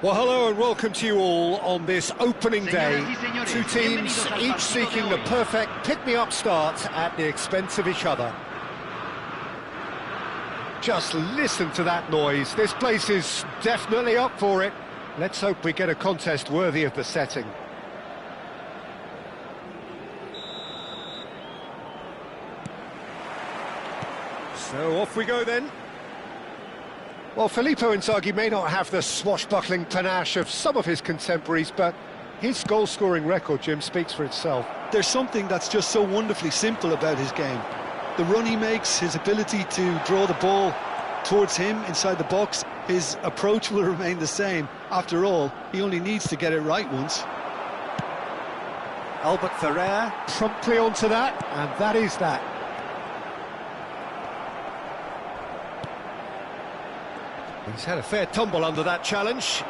Well, hello and welcome to you all on this opening day. Two teams, each seeking the perfect pick-me-up start at the expense of each other. Just listen to that noise. This place is definitely up for it. Let's hope we get a contest worthy of the setting. So off we go then. Well, Filippo Inzaghi may not have the swashbuckling panache of some of his contemporaries, but his goal-scoring record, Jim, speaks for itself. There's something that's just so wonderfully simple about his game. The run he makes, his ability to draw the ball towards him inside the box, his approach will remain the same. After all, he only needs to get it right once. Albert Ferrer promptly onto that, and that is that. He's had a fair tumble under that challenge.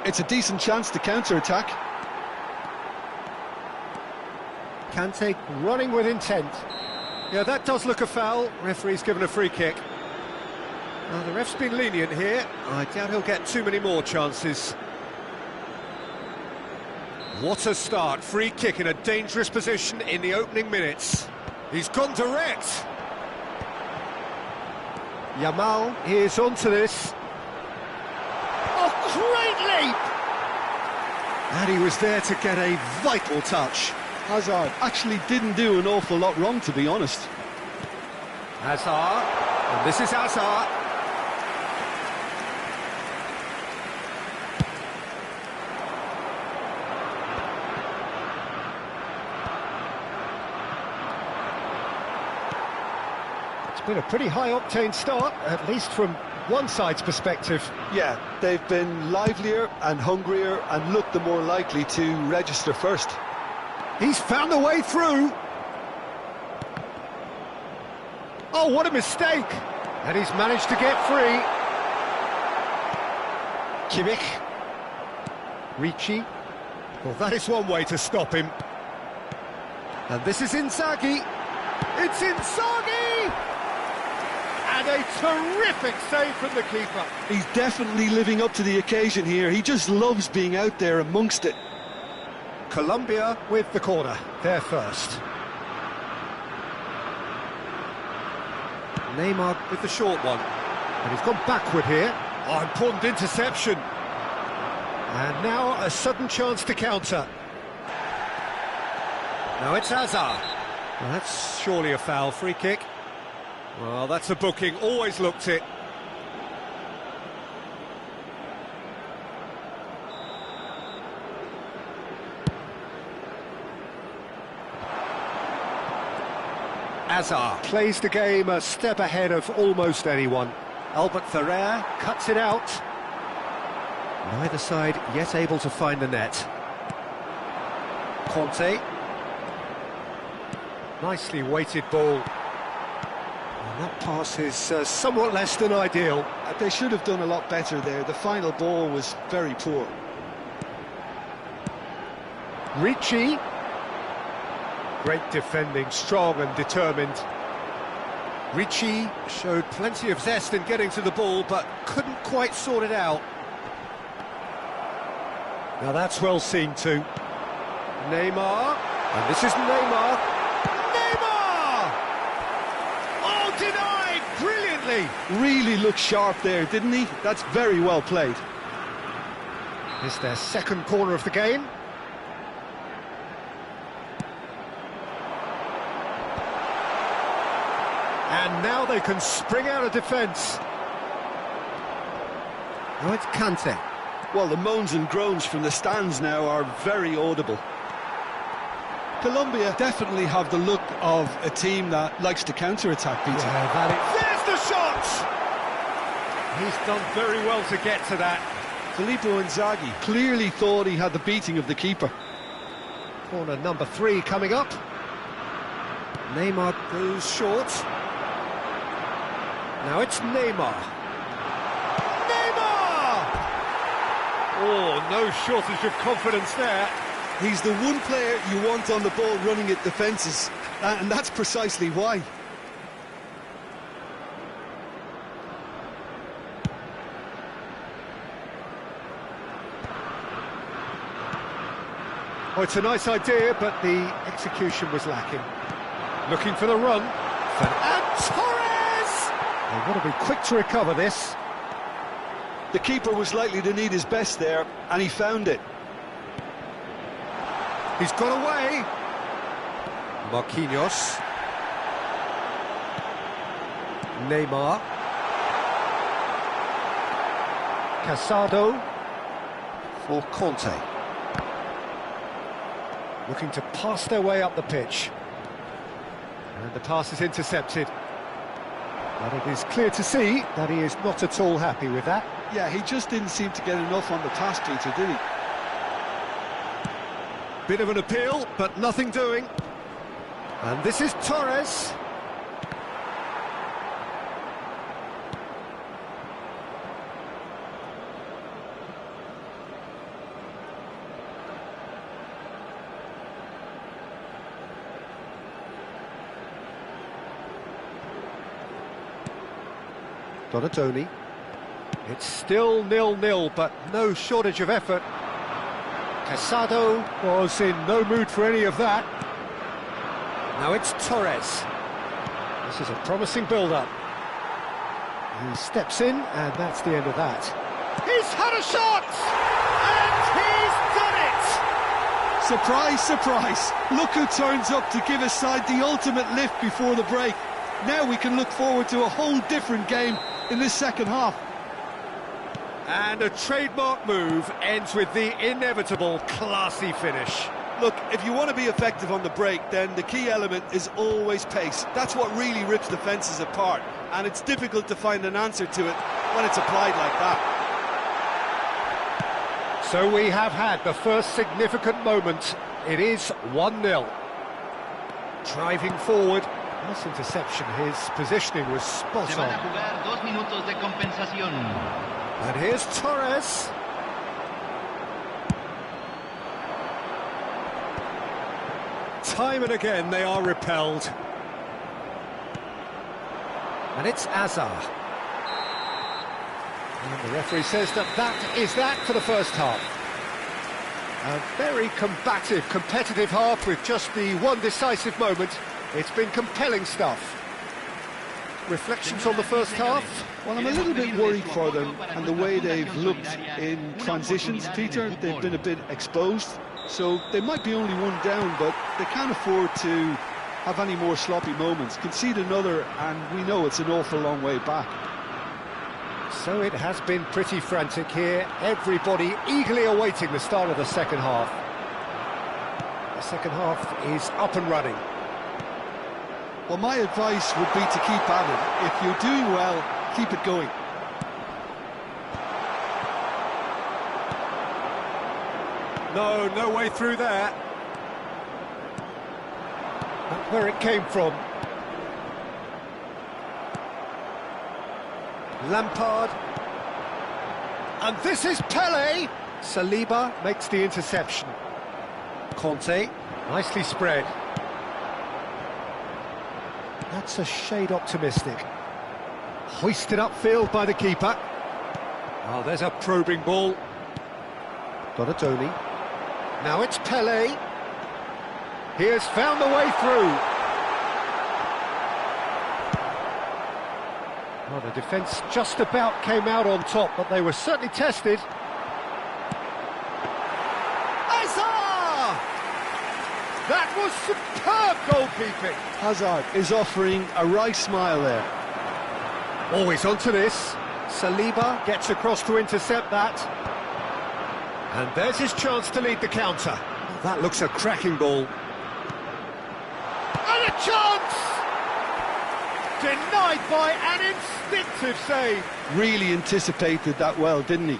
It's a decent chance to counter-attack. Kante running with intent. Yeah, that does look a foul. Referee's given a free kick. Now, the ref's been lenient here. I doubt he'll get too many more chances. What a start. Free kick in a dangerous position in the opening minutes. He's gone direct. Yamal is onto this. Oh, great leap! And he was there to get a vital touch. Hazard actually didn't do an awful lot wrong, to be honest. Hazard, and this is Hazard. It's been a pretty high-octane start, at least from one side's perspective. Yeah, they've been livelier and hungrier and looked the more likely to register first. He's found a way through. Oh, what a mistake! And he's managed to get free. Kimmich. Ricci. Well, that is one way to stop him. And this is Inzaghi. It's Inzaghi! And a terrific save from the keeper. He's definitely living up to the occasion here. He just loves being out there amongst it. Colombia with the corner, they're first. Neymar with the short one. And he's gone backward here. Oh, important interception. And now a sudden chance to counter. Now it's Hazard. Well, that's surely a foul. Free kick. Well, that's a booking. Always looked it. Hazard plays the game a step ahead of almost anyone. Albert Ferrer cuts it out. Neither side yet able to find the net. Conte. Nicely weighted ball. And that pass is somewhat less than ideal. They should have done a lot better there. The final ball was very poor. Ricci. Great defending, strong and determined. Ricci showed plenty of zest in getting to the ball, but couldn't quite sort it out. Now that's well seen too. Neymar, and this is Neymar. Neymar! Oh, denied brilliantly! Really looked sharp there, didn't he? That's very well played. It's their second corner of the game. And now they can spring out of defence. Now it's Kante. Well, the moans and groans from the stands now are very audible. Colombia definitely have the look of a team that likes to counter-attack, Peter. Yeah, there's the shot! He's done very well to get to that. Filippo Inzaghi clearly thought he had the beating of the keeper. Corner number 3 coming up. Neymar goes short. Now it's Neymar. Neymar! Oh, no shortage of confidence there. He's the one player you want on the ball running at defences, and that's precisely why. Oh, it's a nice idea, but the execution was lacking. Looking for the run. And Torres! They want to be quick to recover this. The keeper was likely to need his best there, and he found it. He's got away. Marquinhos. Neymar. Casado for Conte. Looking to pass their way up the pitch. And the pass is intercepted. But it is clear to see that he is not at all happy with that. Yeah, he just didn't seem to get enough on the pass, Peter, did he? Bit of an appeal, but nothing doing. And this is Torres. Donatoni. It's still 0-0, but no shortage of effort. Casado was in no mood for any of that. Now it's Torres. This is a promising build-up. He steps in, and that's the end of that. He's had a shot! And he's done it! Surprise, surprise! Look who turns up to give his side the ultimate lift before the break. Now we can look forward to a whole different game in this second half. And a trademark move ends with the inevitable classy finish. Look, if you want to be effective on the break, then the key element is always pace. That's what really rips defences apart, and it's difficult to find an answer to it when it's applied like that. So we have had the first significant moment. It is 1-0. Driving forward. Nice interception. His positioning was spot on. And here's Torres. Time and again they are repelled. And it's Azar. And the referee says that is that for the first half. A very combative, competitive half with just the one decisive moment. It's been compelling stuff. Reflections on the first half? Well, I'm a little bit worried for them and the way they've looked in transitions, Peter. They've been a bit exposed, so they might be only one down, but they can't afford to have any more sloppy moments. Concede another, and we know it's an awful long way back. So it has been pretty frantic here. Everybody eagerly awaiting the start of the second half. The second half is up and running. Well, my advice would be to keep at it. If you're doing well, keep it going. No way through there. That's where it came from. Lampard. And this is Pele. Saliba makes the interception. Conte, nicely spread. That's a shade optimistic. Hoisted upfield by the keeper. Oh, there's a probing ball. Donatoni. Now it's Pele. He has found the way through. Well, the defence just about came out on top, but they were certainly tested. Hazard! That was superb goalkeeping. Hazard is offering a right smile there. Always onto this. Saliba gets across to intercept that. And there's his chance to lead the counter. That looks a cracking ball. And a chance! Denied by an instinctive save. Really anticipated that well, didn't he?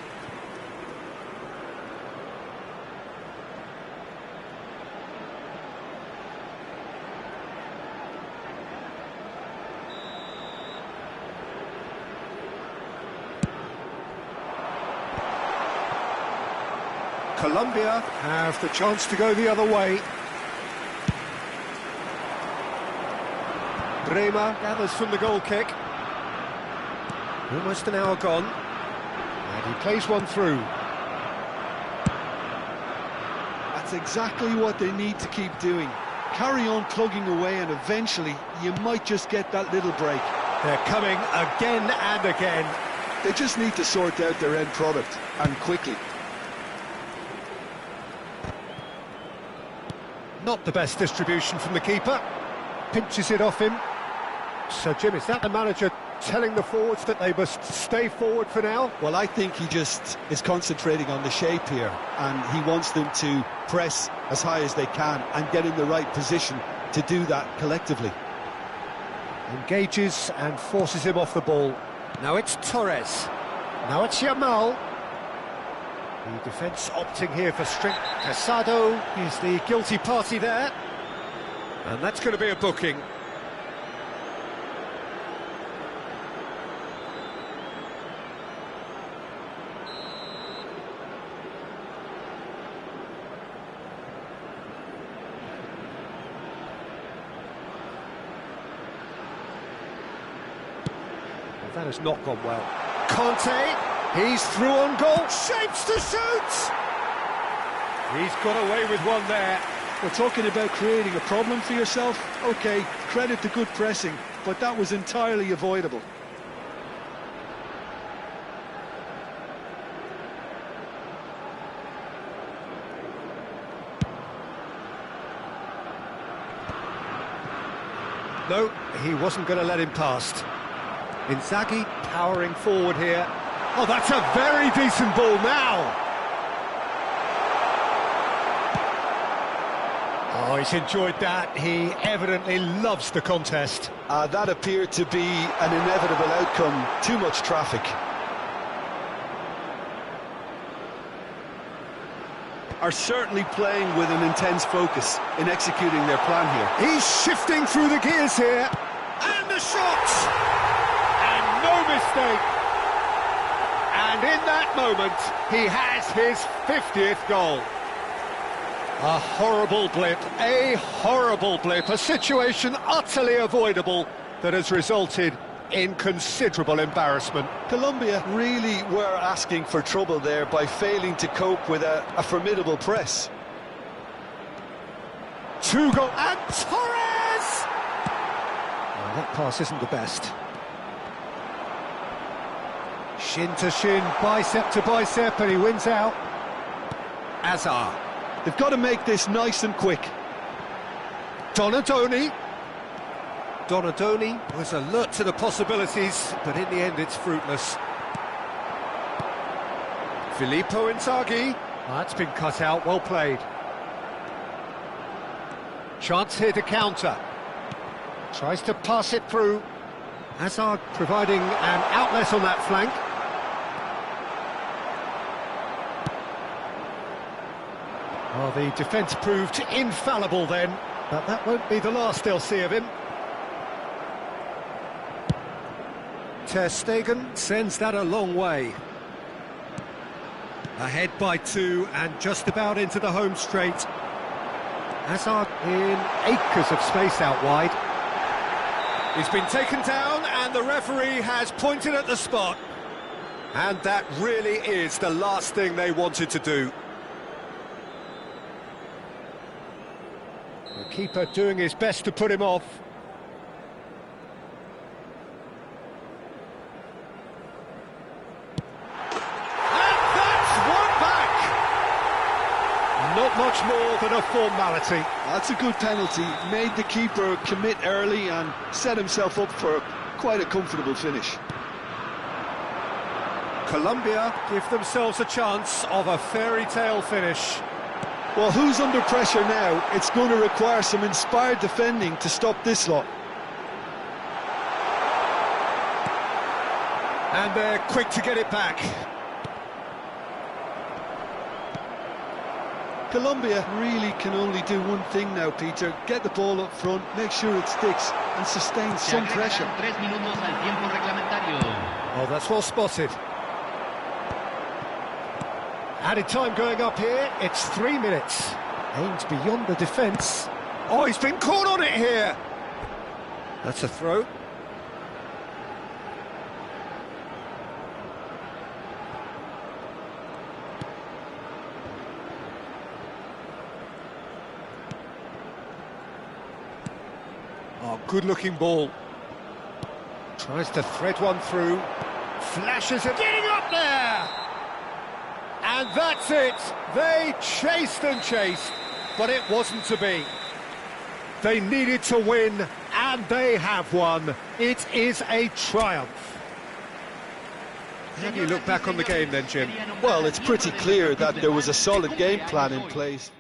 Colombia have the chance to go the other way. Bremer gathers from the goal kick. Almost an hour gone. And he plays one through. That's That's exactly what they need to keep doing. Carry on plugging away and eventually you might just get that little break. They're coming again and again. They just need to sort out their end product, and quickly. Not the best distribution from the keeper. Pinches it off him. So, Jim, is that the manager telling the forwards that they must stay forward for now? Well, I think he just is concentrating on the shape here, and he wants them to press as high as they can and get in the right position to do that collectively. Engages and forces him off the ball. Now it's Torres. Now it's Yamal. The defence opting here for strength. Casado is the guilty party there. And that's going to be a booking. That has not gone well. Conte, he's through on goal, shapes to shoot! He's got away with one there. We're talking about creating a problem for yourself. OK, credit to good pressing, but that was entirely avoidable. No, he wasn't going to let him past. Inzaghi powering forward here. Oh, that's a very decent ball now. Oh, he's enjoyed that. He evidently loves the contest. That appeared to be an inevitable outcome. Too much traffic. Are certainly playing with an intense focus in executing their plan here. He's shifting through the gears here. And the shot! No mistake. And in that moment, he has his 50th goal. A horrible blip, a situation utterly avoidable that has resulted in considerable embarrassment. Colombia really were asking for trouble there by failing to cope with a formidable press. 2 goals, and Torres! Well, that pass isn't the best. Shin to shin, bicep to bicep, and he wins out. Azar. They've got to make this nice and quick. Donadoni was alert to the possibilities, but in the end it's fruitless. Filippo Inzaghi. That's been cut out, well played. Chance here to counter. Tries to pass it through. Hazard providing an outlet on that flank. Well, the defence proved infallible then, but that won't be the last they'll see of him. Ter Stegen sends that a long way. Ahead by 2 and just about into the home straight. Hazard in acres of space out wide. He's been taken down and the referee has pointed at the spot. And that really is the last thing they wanted to do. The keeper doing his best to put him off. And that's one back! Not much more than a formality. That's a good penalty. Made the keeper commit early and set himself up for quite a comfortable finish. Colombia give themselves a chance of a fairy tale finish. Well, who's under pressure now? It's going to require some inspired defending to stop this lot. And they're quick to get it back. Colombia really can only do one thing now, Peter. Get the ball up front, make sure it sticks, and sustain some pressure. Oh, that's well spotted. Added time going up here, it's 3 minutes. Aimed beyond the defence. Oh, he's been caught on it here. That's a throw. good-looking ball. Tries to thread one through. Flashes it. Getting up there! And that's it. They chased and chased, but it wasn't to be. They needed to win, and they have won. It is a triumph. How do you look back on the game then, Jim? Well, it's pretty clear that there was a solid game plan in place.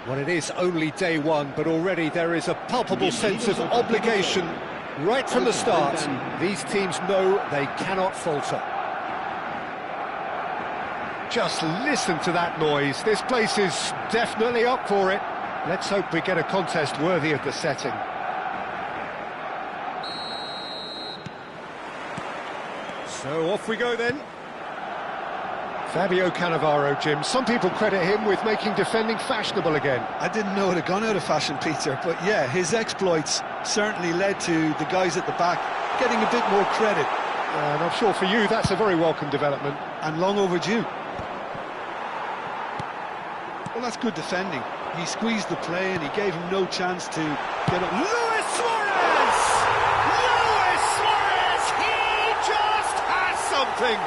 Well, it is only day one, but already there is a palpable sense of obligation right from the start. These teams know they cannot falter. Just listen to that noise. This place is definitely up for it. Let's hope we get a contest worthy of the setting. So off we go then. Fabio Cannavaro, Jim. Some people credit him with making defending fashionable again. I didn't know it had gone out of fashion, Peter, but yeah, his exploits certainly led to the guys at the back getting a bit more credit. And I'm sure for you that's a very welcome development. And long overdue. Well, that's good defending. He squeezed the play and he gave him no chance to get up. Luis Suarez! Luis Suarez! He just has something!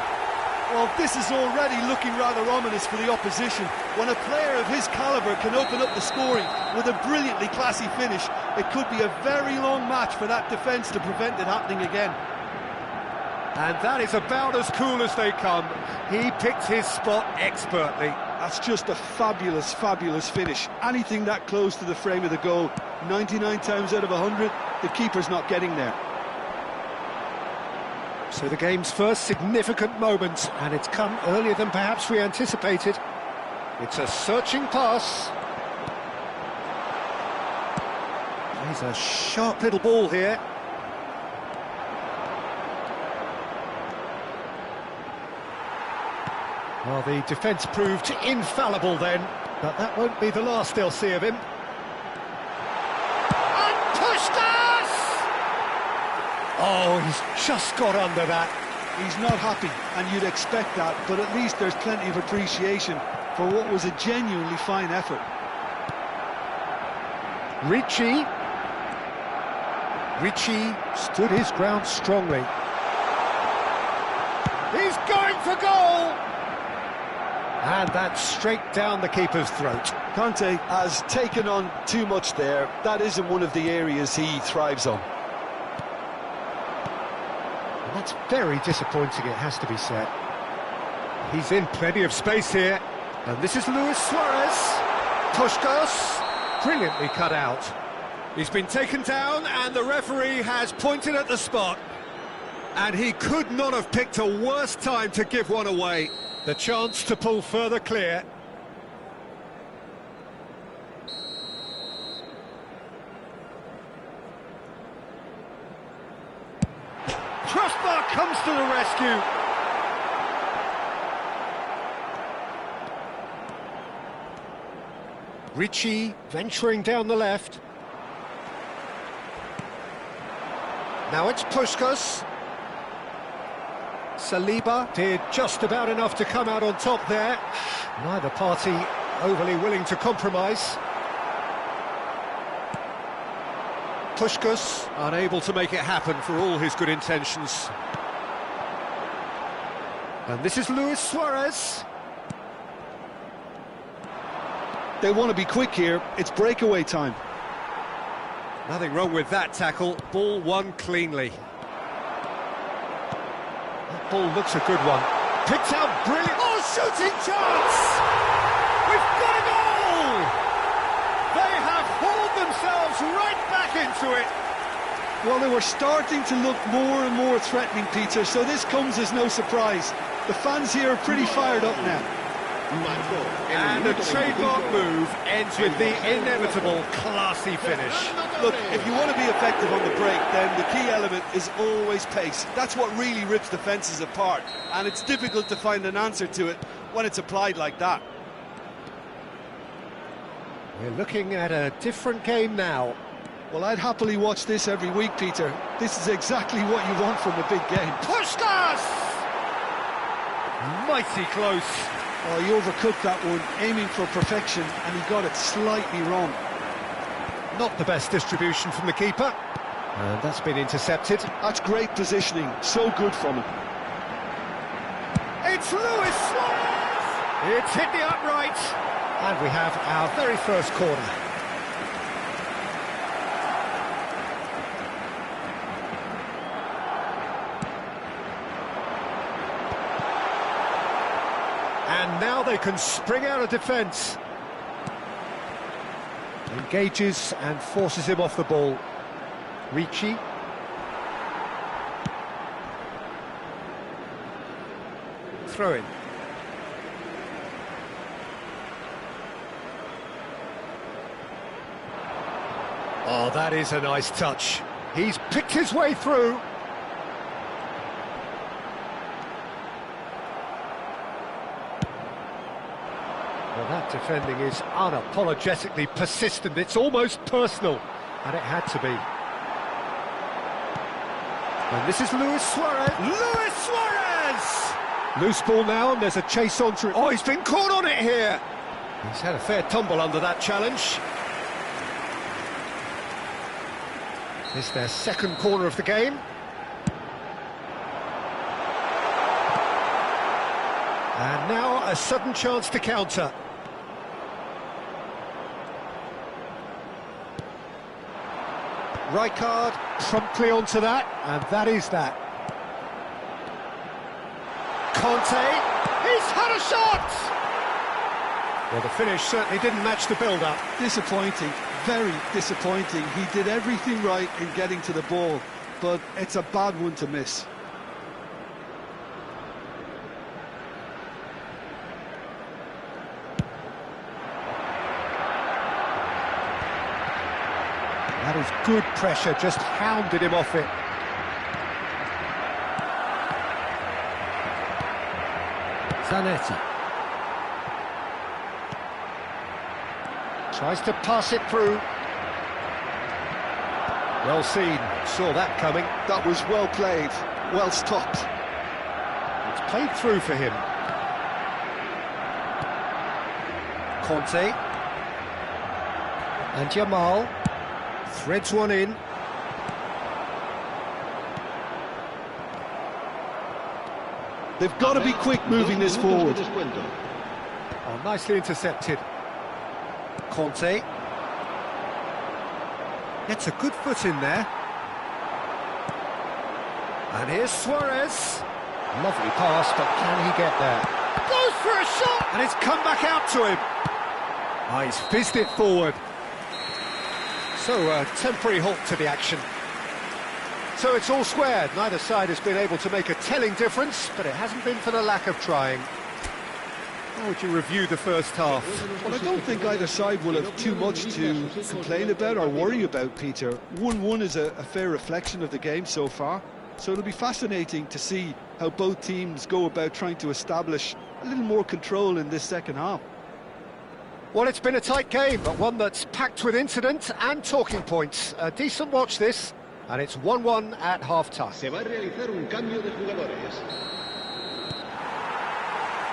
Well, this is already looking rather ominous for the opposition. When a player of his calibre can open up the scoring with a brilliantly classy finish, it could be a very long match for that defence to prevent it happening again. And that is about as cool as they come. He picked his spot expertly. That's just a fabulous, fabulous finish. Anything that close to the frame of the goal, 99 times out of 100, the keeper's not getting there. So the game's first significant moment, and it's come earlier than perhaps we anticipated. It's a searching pass. Plays a sharp little ball here. Well, the defence proved infallible then, but that won't be the last they'll see of him. Oh, he's just got under that. He's not happy, and you'd expect that, but at least there's plenty of appreciation for what was a genuinely fine effort. Ricci stood his ground strongly. He's going for goal! And that's straight down the keeper's throat. Conte has taken on too much there. That isn't one of the areas he thrives on. That's very disappointing, it has to be said. He's in plenty of space here. And this is Luis Suarez. Puskás, brilliantly cut out. He's been taken down and the referee has pointed at the spot. And he could not have picked a worse time to give one away. The chance to pull further clear. Crossbar comes to the rescue. Ricci venturing down the left. Now it's Puskás. Saliba did just about enough to come out on top there. Neither party overly willing to compromise. Puskás unable to make it happen for all his good intentions. And this is Luis Suarez. They want to be quick here. It's breakaway time. Nothing wrong with that tackle. Ball won cleanly. That ball looks a good one. Picked out brilliant. Oh, shooting chance! We've got a goal! They have hauled themselves right back into it. Well, they were starting to look more and more threatening, Peter, so this comes as no surprise. The fans here are pretty fired up now. And the trademark move ends with the inevitable classy finish. Look, if you want to be effective on the break, then the key element is always pace. That's what really rips defences apart, and it's difficult to find an answer to it when it's applied like that. We're looking at a different game now. Well, I'd happily watch this every week, Peter. This is exactly what you want from a big game. Puskás! Mighty close. Oh, he overcooked that one, aiming for perfection, and he got it slightly wrong. Not the best distribution from the keeper. And that's been intercepted. That's great positioning, so good from him. It's Luis Suarez! It's hit the upright. And we have our very first corner. And now they can spring out of defence. Engages and forces him off the ball. Ricci. Throw in. Oh, that is a nice touch. He's picked his way through. Well, that defending is unapologetically persistent. It's almost personal, and it had to be. And this is Luis Suarez. Luis Suarez! Loose ball now, and there's a chase on through. Oh, he's been caught on it here. He's had a fair tumble under that challenge. It's their second corner of the game. And now a sudden chance to counter. Rijkaard promptly onto that, and that is that. Conte, he's had a shot! Well, the finish certainly didn't match the build-up. Disappointing, very disappointing. He did everything right in getting to the ball, but it's a bad one to miss. That is good pressure, just hounded him off it. Zanetti. Tries to pass it through. Well seen, saw that coming. That was well played, well stopped. It's played through for him. Conte. And Jamal. Threads one in. They've got to be quick moving this forward. Oh, nicely intercepted. Conte. Gets a good foot in there. And here's Suarez. Lovely pass, but can he get there? Goes for a shot! And it's come back out to him. Oh, he's fizzed it forward. So, a temporary halt to the action. So it's all squared. Neither side has been able to make a telling difference, but it hasn't been for the lack of trying. How would you review the first half? Well, I don't think either side will have too much to complain about or worry about, Peter. 1-1 is a fair reflection of the game so far, so it'll be fascinating to see how both teams go about trying to establish a little more control in this second half. Well, it's been a tight game, but one that's packed with incident and talking points. A decent watch this, and it's 1-1 at half-time. Se va a realizar un cambio de jugadores.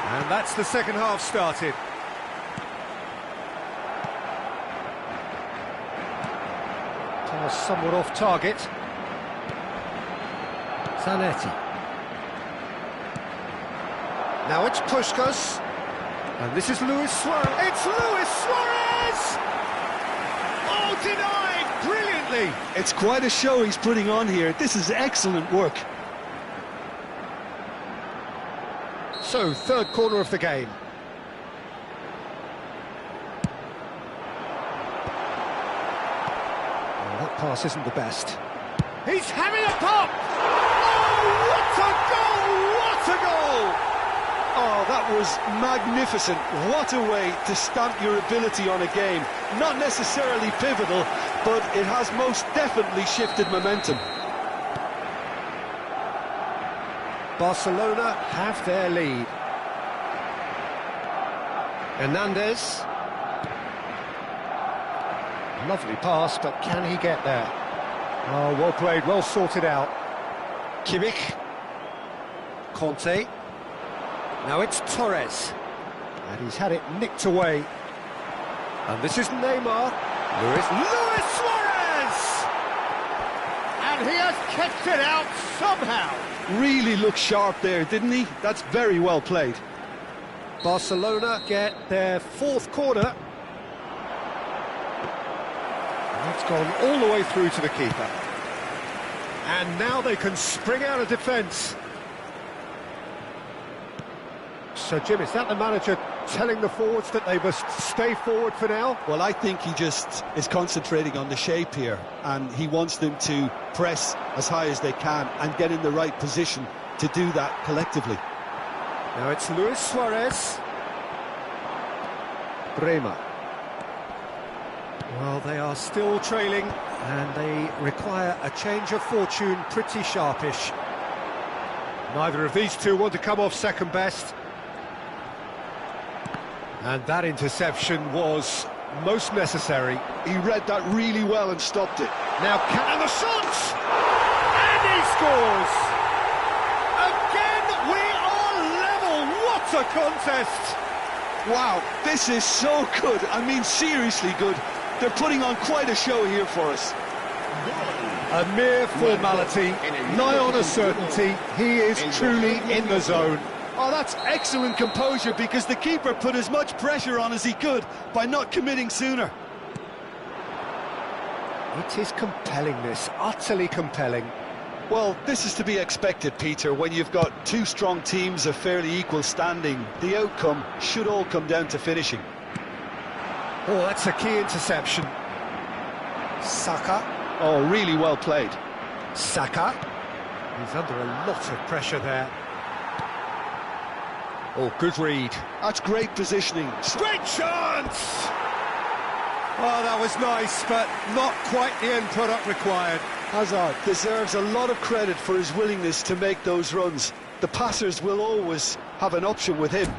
And that's the second half started. Pass somewhat off target. Zanetti. Now it's Puskás. And this is Luis Suarez. It's Luis Suarez! Oh, denied brilliantly. It's quite a show he's putting on here. This is excellent work. So, third corner of the game. Oh, that pass isn't the best. He's having a pop! Oh, what a goal! What a goal! Oh, that was magnificent. What a way to stamp your ability on a game. Not necessarily pivotal, but it has most definitely shifted momentum. Barcelona have their lead. Hernandez. Lovely pass, but can he get there? Oh, well played, well sorted out. Kimmich. Conte. Now it's Torres. And he's had it nicked away. And this is Neymar. Luis Suarez! And he has kept it out somehow. Really looked sharp there, didn't he? That's very well played. Barcelona get their fourth corner. And it's gone all the way through to the keeper. And now they can spring out of defence. So, Jim, is that the manager telling the forwards that they must stay forward for now? Well, I think he just is concentrating on the shape here, and he wants them to press as high as they can and get in the right position to do that collectively. Now it's Luis Suarez. Bremer. Well, they are still trailing, and they require a change of fortune pretty sharpish. Neither of these two want to come off second best. And that interception was most necessary. He read that really well and stopped it. Now can the shot! And he scores! Again, we are level! What a contest! Wow, this is so good. I mean, seriously good. They're putting on quite a show here for us. A mere formality, nigh on a certainty. He is truly in the zone. Oh, that's excellent composure, because the keeper put as much pressure on as he could by not committing sooner. It is compelling, this, utterly compelling. Well, this is to be expected, Peter. When you've got two strong teams of fairly equal standing, the outcome should all come down to finishing. Oh, that's a key interception. Saka. Oh, really well played. Saka. He's under a lot of pressure there. Oh, good read. That's great positioning. Great chance! Oh, that was nice, but not quite the end product required. Hazard deserves a lot of credit for his willingness to make those runs. The passers will always have an option with him.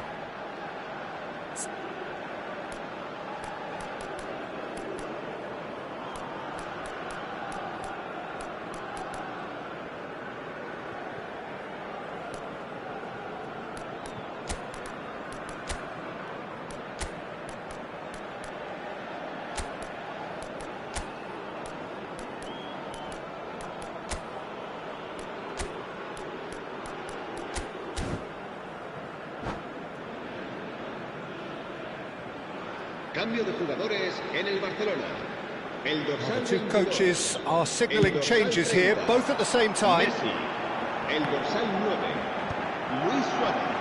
Cambio de jugadores en el Barcelona. El dorsal The two coaches are signalling changes here, both at the same time. Messi. El dorsal 9, Luis Suárez.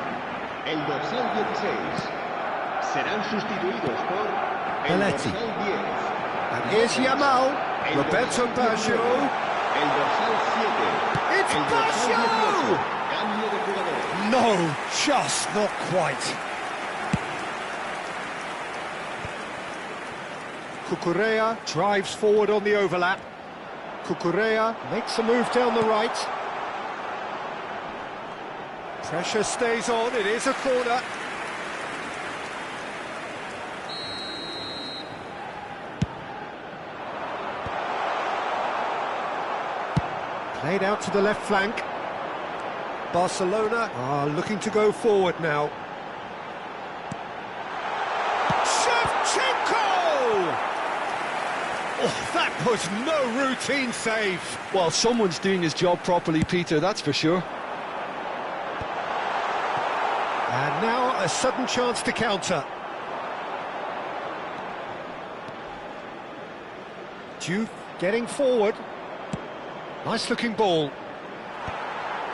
El dorsal 16. Serán sustituidos por el Belletti. dorsal 10. And here's Yamal, Roberto Baggio. El dorsal 7. It's El dorsal Baggio! 18. Cambio de jugadores. No, just not quite. Cucurella drives forward on the overlap. Cucurella makes a move down the right. Pressure stays on, it is a corner. Played out to the left flank. Barcelona are looking to go forward now. Oh, that was no routine save. Well, someone's doing his job properly, Peter, that's for sure. And now a sudden chance to counter. Juve getting forward. Nice looking ball.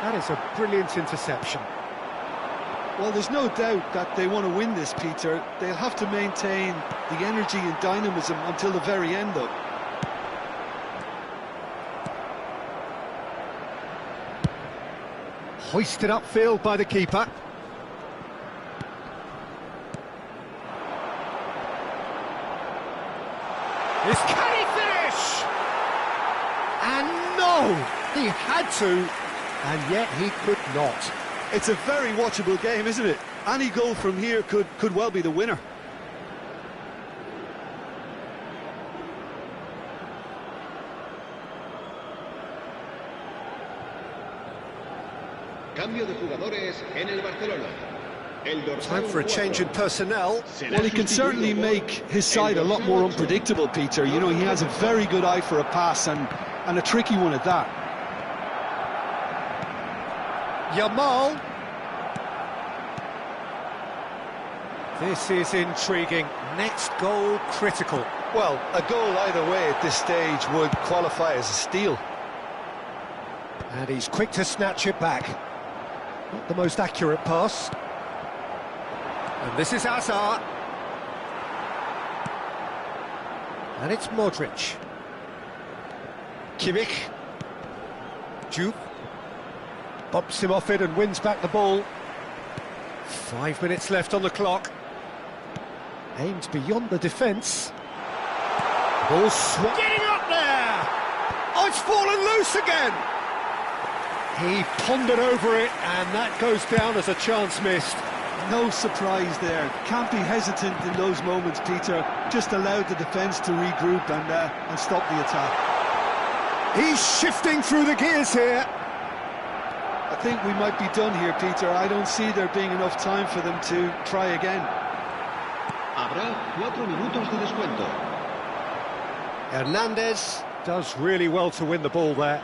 That is a brilliant interception. Well, there's no doubt that they want to win this, Peter. They'll have to maintain the energy and dynamism until the very end, though. Hoisted upfield by the keeper. Can he finish? And no! He had to, and yet he could not. It's a very watchable game, isn't it? Any goal from here could well be the winner. Cambio de jugadores en el Barcelona. El dorsal Time for a change in personnel. Well, he can certainly make his side a lot more unpredictable, Peter. You know, he has a very good eye for a pass, and a tricky one at that. Yamal. This is intriguing. Next goal critical. Well, a goal either way at this stage would qualify as a steal. And he's quick to snatch it back. Not the most accurate pass. And this is Hazard. And it's Modric. Kimmich. Juve. Bumps him off it and wins back the ball. 5 minutes left on the clock. Aimed beyond the defence. Ball getting up there! Oh, it's fallen loose again! He pondered over it, and that goes down as a chance missed. No surprise there. Can't be hesitant in those moments, Peter. Just allowed the defence to regroup and stop the attack. He's shifting through the gears here. I think we might be done here, Peter. I don't see there being enough time for them to try again. Habrá 4 minutos de descuento. Hernandez does really well to win the ball there.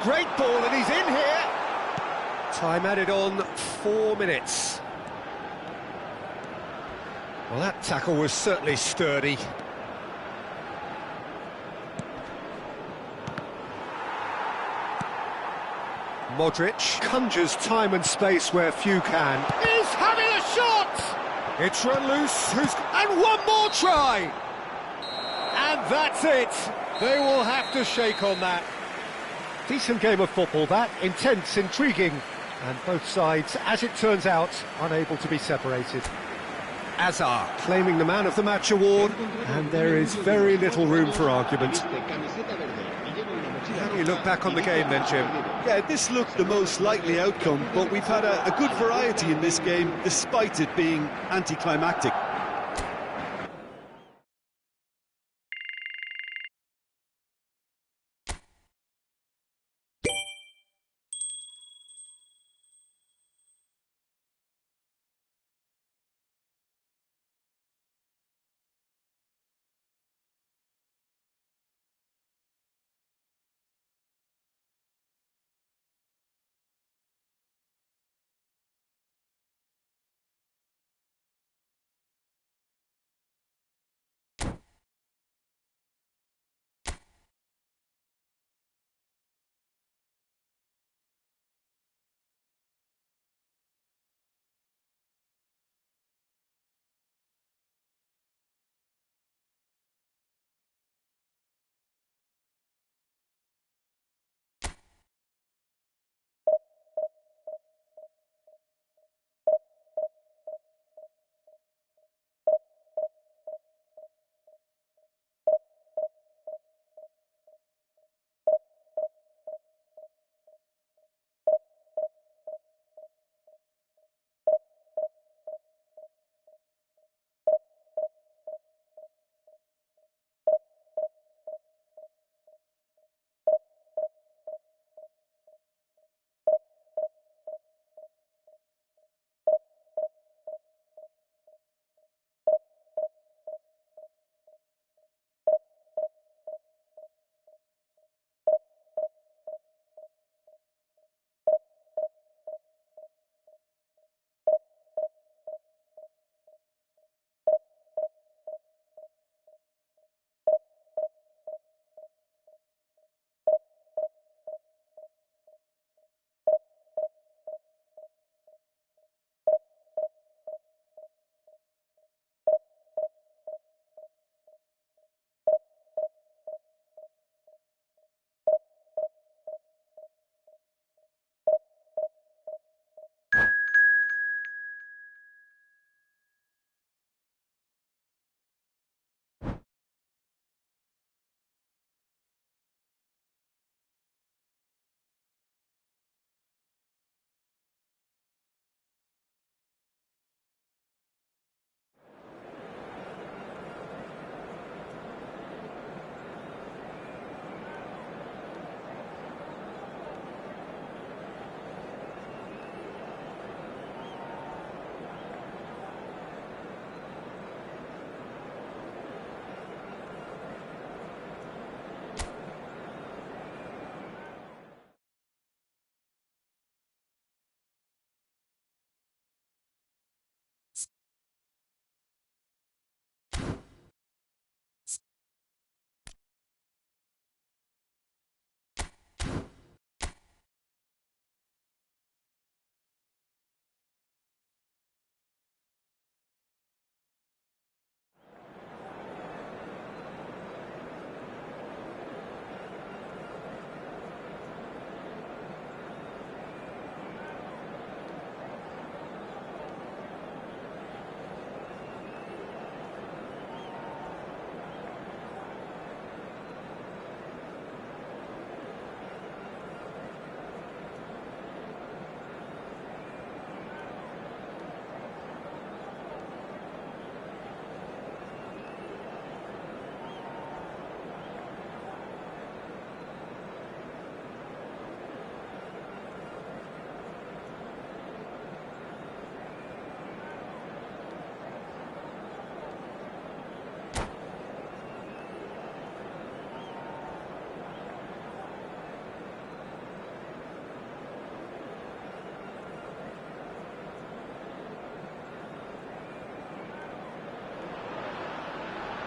Great ball, and he's in here. Time added on 4 minutes. Well, that tackle was certainly sturdy. Modric conjures time and space where few can. He's having a shot! It's run loose, and one more try! And that's it! They will have to shake on that. Decent game of football, that. Intense, intriguing, and both sides, as it turns out, unable to be separated. Hazard claiming the Man of the Match award, and there is very little room for argument. How do you look back on the game then, Jim? Yeah, this looked the most likely outcome, but we've had a good variety in this game, despite it being anticlimactic.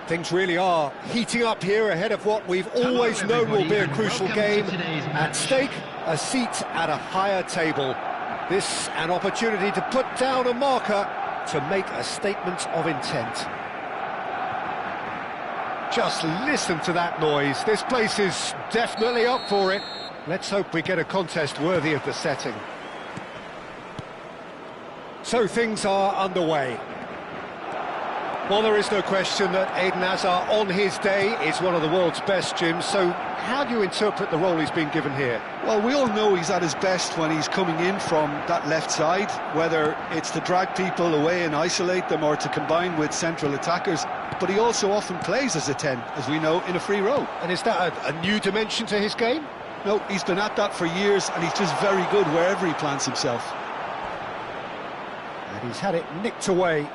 Things really are heating up here ahead of what we've always known will be a crucial game. At stake, a seat at a higher table. This an opportunity to put down a marker, to make a statement of intent. Just listen to that noise. This place is definitely up for it. Let's hope we get a contest worthy of the setting. So things are underway. Well, there is no question that Eden Hazard, on his day, is one of the world's best, Jim. So how do you interpret the role he's been given here? Well, we all know he's at his best when he's coming in from that left side, whether it's to drag people away and isolate them or to combine with central attackers. But he also often plays as a 10, as we know, in a free role. And is that a new dimension to his game? No, he's been at that for years, and he's just very good wherever he plants himself. And he's had it nicked away.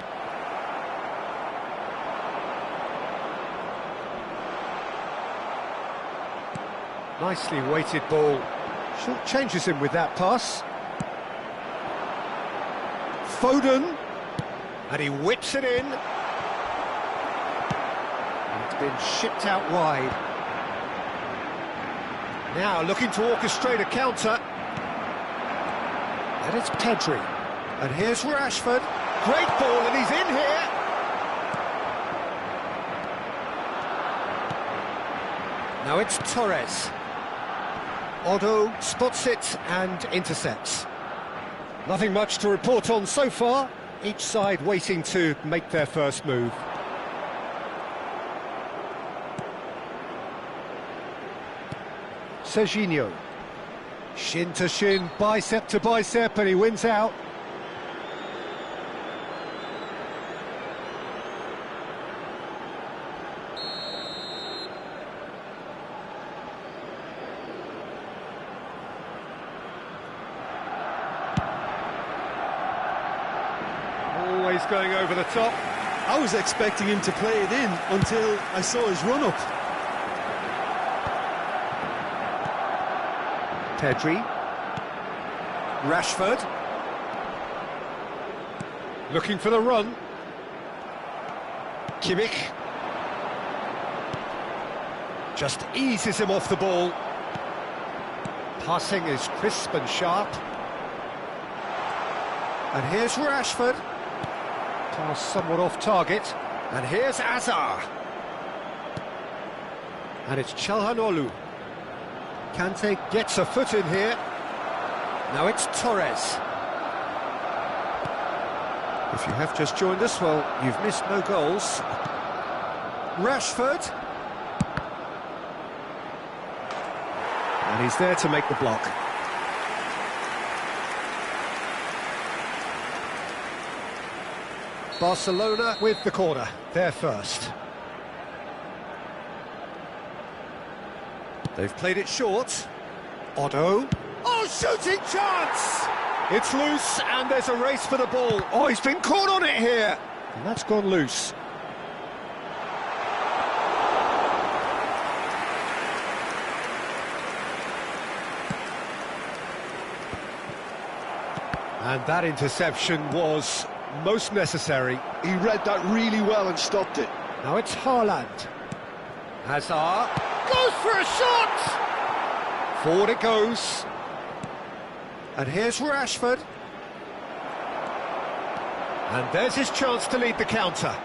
Nicely weighted ball. Short changes him with that pass. Foden. And he whips it in. It's been shipped out wide. Now looking to orchestrate a counter. And it's Pedri. And here's Rashford. Great ball, and he's in here. Now it's Torres. Otto spots it and intercepts. Nothing much to report on so far. Each side waiting to make their first move. Serginho. Shin to shin, bicep to bicep, and he wins out. Always going over the top. I was expecting him to play it in until I saw his run-up. Pedri. Rashford. Looking for the run. Kimmich. Just eases him off the ball. Passing is crisp and sharp. And here's Rashford. Pass somewhat off target. And here's Hazard. And it's Çalhanoğlu. Kante gets a foot in here. Now it's Torres. If you have just joined us, well, you've missed no goals. Rashford. And he's there to make the block. Barcelona with the corner, they're first. They've played it short. Otto. Oh, shooting chance! It's loose, and there's a race for the ball. Oh, he's been caught on it here. And that's gone loose. And that interception was most necessary. He read that really well and stopped it. Now it's Haaland. Hazard goes for a shot! Forward it goes. And here's Rashford. And there's his chance to lead the counter.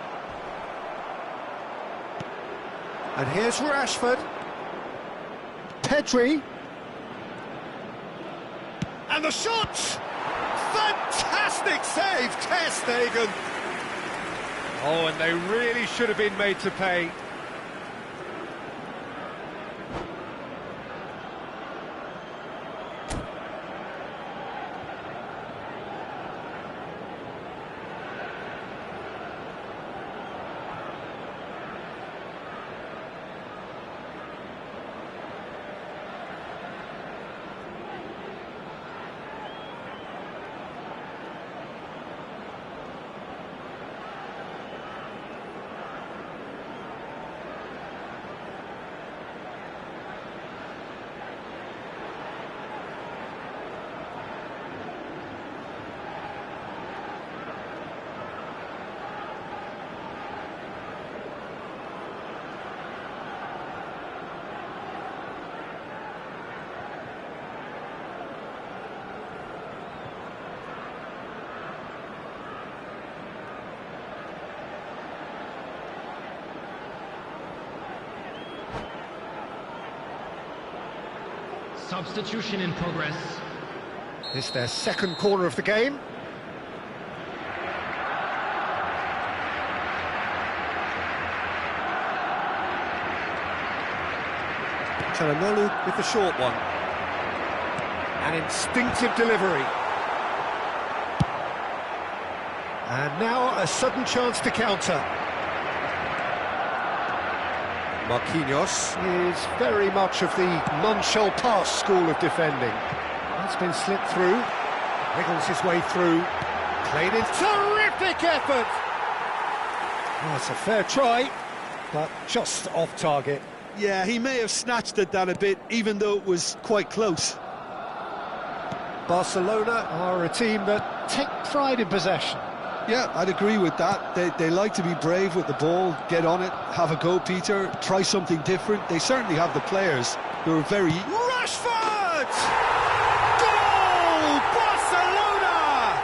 And here's Rashford. Pedri. And the shot! Fantastic save, Ter Stegen. Oh, and they really should have been made to pay. Substitution in progress. It's their second corner of the game. Çalhanoğlu with the short one. An instinctive delivery. And now a sudden chance to counter. Marquinhos is very much of the non-shall-pass school of defending. That's been slipped through, wiggles his way through, played in terrific effort! Oh, it's a fair try, but just off target. Yeah, he may have snatched at that a bit, even though it was quite close. Barcelona are a team that take pride in possession. Yeah, I'd agree with that. They like to be brave with the ball, get on it, have a go, Peter, try something different. They certainly have the players who are very... Rashford! Goal! Barcelona!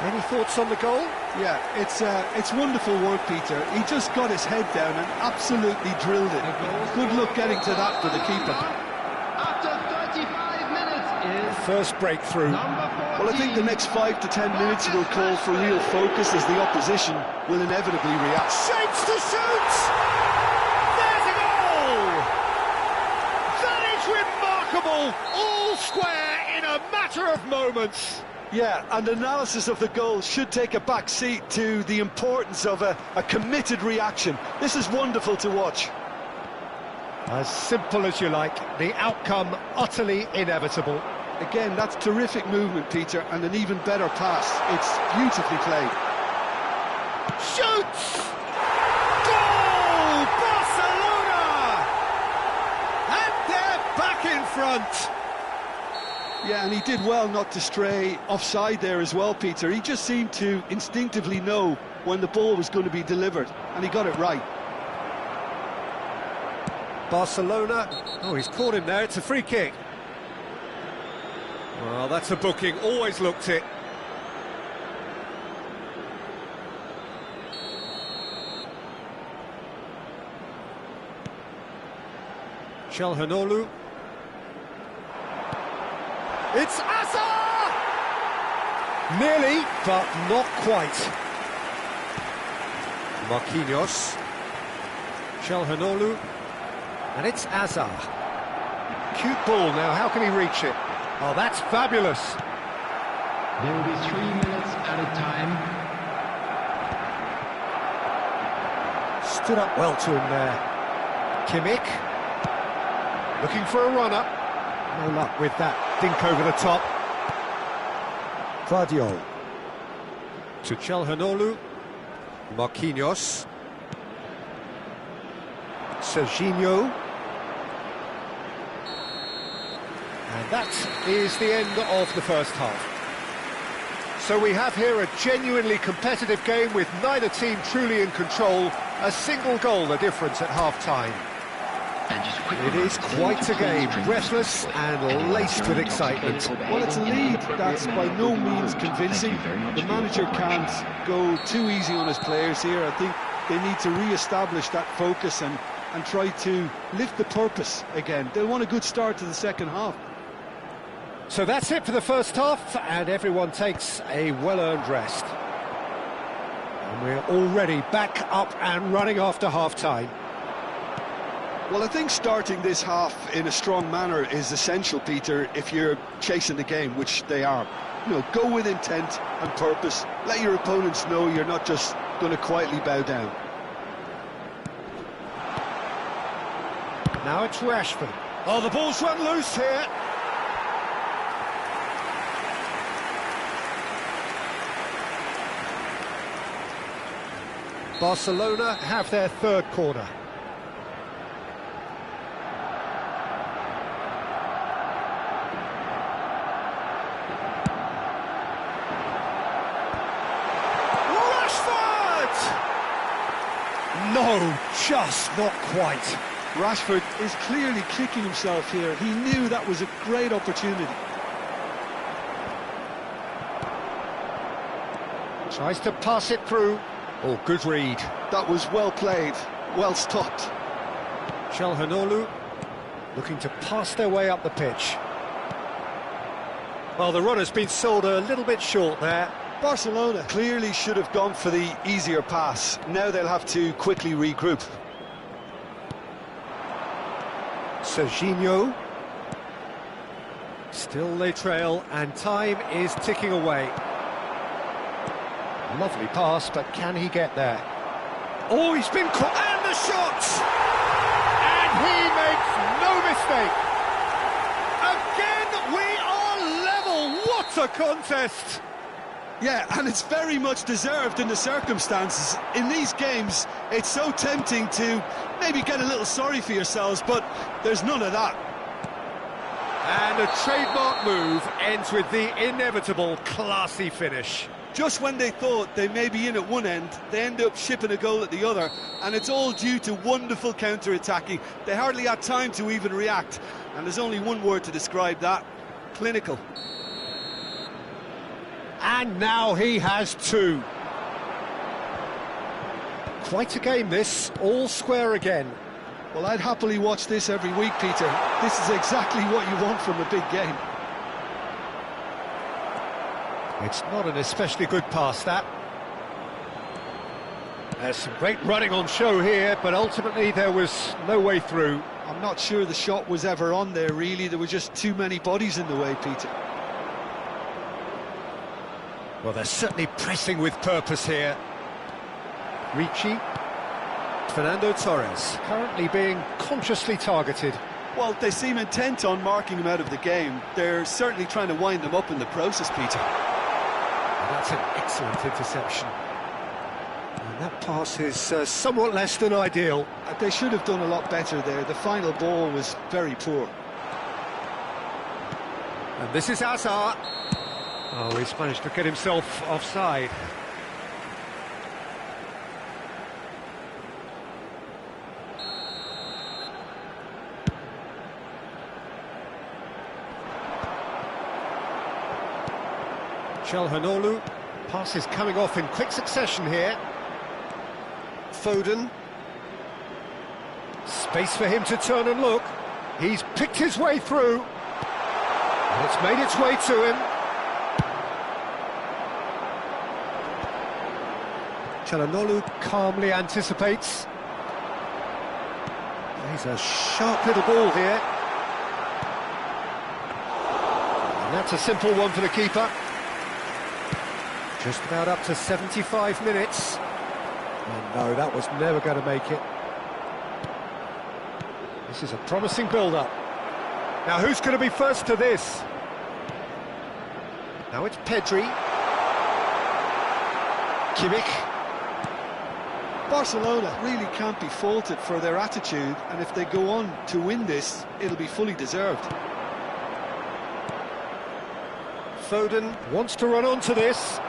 Any thoughts on the goal? Yeah, it's wonderful work, Peter. He just got his head down and absolutely drilled it. Good luck getting to that for the keeper. After 35 minutes is First breakthrough. Well, I think the next 5 to 10 minutes will call for real focus as the opposition will inevitably react. Shapes to shoot! There's a goal! That is remarkable! All square in a matter of moments. Yeah, and analysis of the goal should take a back seat to the importance of a committed reaction. This is wonderful to watch. As simple as you like, the outcome utterly inevitable. Again, that's terrific movement, Peter, and an even better pass. It's beautifully played. Shoots! Goal! Barcelona! And they're back in front. Yeah, and he did well not to stray offside there as well, Peter. He just seemed to instinctively know when the ball was going to be delivered, and he got it right. Barcelona, oh, he's caught him there, it's a free kick. Well, that's a booking, always looked it. Çalhanoğlu. It's Azar! Nearly, but not quite. Marquinhos. Çalhanoğlu. And it's Azar. Cute ball now, how can he reach it? Oh, that's fabulous. there will be 3 minutes added time. Stood up well to him there. Kimmich. Looking for a runner. No luck with that. Dink over the top. Guardiola. To Çalhanoğlu. Marquinhos. Serginho. And that is the end of the first half. So we have here a genuinely competitive game with neither team truly in control. A single goal the difference at half-time. It is quite a game, breathless and laced with excitement. Well, it's a lead that's by no means convincing. The manager can't go too easy on his players here. I think they need to re-establish that focus and try to lift the purpose again. They'll want a good start to the second half. So that's it for the first half, and everyone takes a well-earned rest. And we're already back up and running after half-time. Well, I think starting this half in a strong manner is essential, Peter, if you're chasing the game, which they are. You know, go with intent and purpose. Let your opponents know you're not just going to quietly bow down. Now it's Rashford. Oh, the ball's run loose here. Barcelona have their third corner. No, just not quite. Rashford is clearly kicking himself here. He knew that was a great opportunity. Tries to pass it through. Oh, good read. That was well played, well stopped. Çalhanoğlu looking to pass their way up the pitch. Well, the run has been sold a little bit short there. Barcelona clearly should have gone for the easier pass. Now they'll have to quickly regroup. Serginho. Still they trail, and time is ticking away. Lovely pass, but can he get there? Oh, he's been caught, and the shot! And he makes no mistake. Again, we are level. What a contest! Yeah, and it's very much deserved in the circumstances. In these games, it's so tempting to maybe get a little sorry for yourselves, but there's none of that. And a trademark move ends with the inevitable classy finish. Just when they thought they may be in at one end, they end up shipping a goal at the other, and it's all due to wonderful counter-attacking. They hardly had time to even react, and there's only one word to describe that: clinical. And now he has two. Quite a game this, all square again. Well, I'd happily watch this every week, Peter. This is exactly what you want from a big game. It's not an especially good pass, that. There's some great running on show here, but ultimately there was no way through. I'm not sure the shot was ever on there, really. There were just too many bodies in the way, Peter. Well, they're certainly pressing with purpose here. Ricci. Fernando Torres, currently being consciously targeted. Well, they seem intent on marking him out of the game. They're certainly trying to wind them up in the process, Peter. And that's an excellent interception. And that pass is somewhat less than ideal. They should have done a lot better there. The final ball was very poor. And this is Hazard. Oh, he's managed to get himself offside. Çalhanoğlu, passes coming off in quick succession here. Foden. Space for him to turn and look. He's picked his way through. And it's made its way to him. Çalhanoğlu calmly anticipates. He's a sharp little ball here. And that's a simple one for the keeper. Just about up to 75 minutes. And no, that was never going to make it. This is a promising build-up. Now, who's going to be first to this? Now it's Pedri. Kimmich. Barcelona really can't be faulted for their attitude, and if they go on to win this, it'll be fully deserved. Foden wants to run onto this.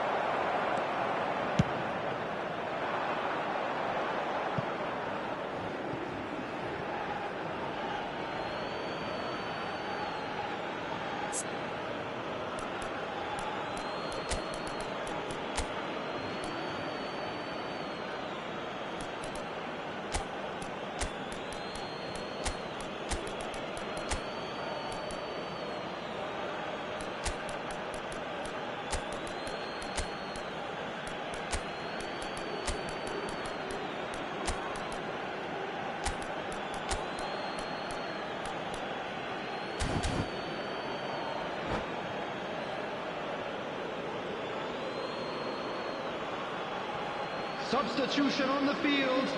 Substitution on the field.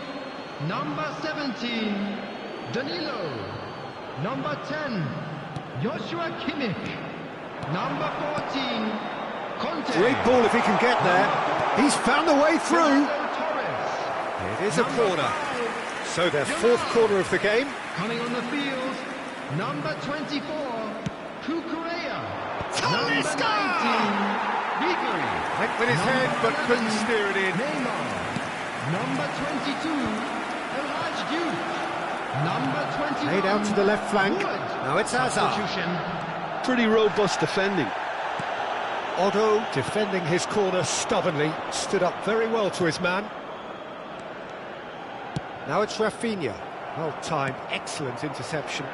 Number 17, Danilo. Number 10, Joshua Kimmich. Number 14, Conte. Great ball if he can get there. He's found a way through. It is a corner. So their fourth corner of the game. Coming on the field, number 24, Kukurea. Talisca! Vigary. Went with his head, but couldn't steer it in. Neymar. Number 22, Elhaj Diouf. Number 21. Laid out to the left flank. Wood. Now it's Hazard. Substitution. Pretty robust defending. Otto defending his corner stubbornly. Stood up very well to his man. Now it's Rafinha. Well-timed, excellent interception.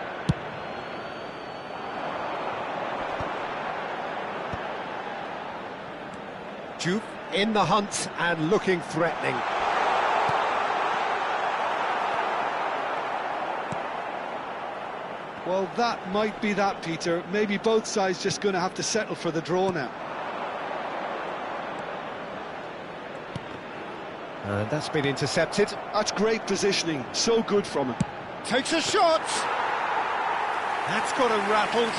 Juve in the hunt and looking threatening. Well, that might be that, Peter. Maybe both sides just going to have to settle for the draw now. And that's been intercepted. That's great positioning. So good from him. Takes a shot! That's got him rattled.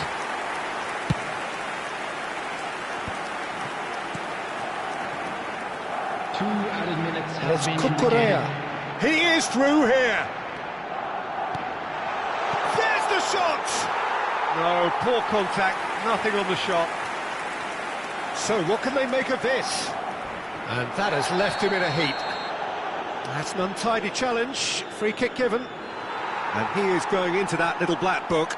Two added minutes have It's been Cucurella. indicated. He is through here. There's the shot! No, poor contact, nothing on the shot. So what can they make of this? And that has left him in a heap. That's an untidy challenge, free kick given. And he is going into that little black book.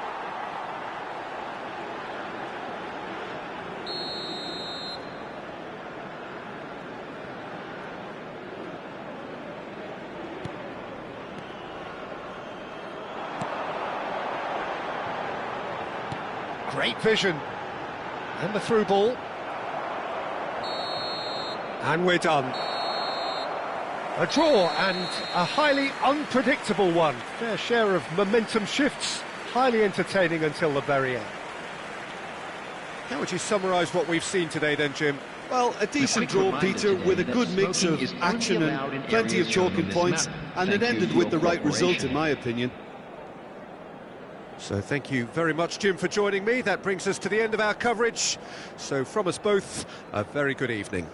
Great vision. And the through ball. And we're done. A draw and a highly unpredictable one. Fair share of momentum shifts. Highly entertaining until the very end. How would you summarise what we've seen today then, Jim? Well, a decent draw, Peter, with a good mix of action and plenty of talking points, and it ended with the right result, in my opinion. So thank you very much, Jim, for joining me. That brings us to the end of our coverage. So from us both, a very good evening.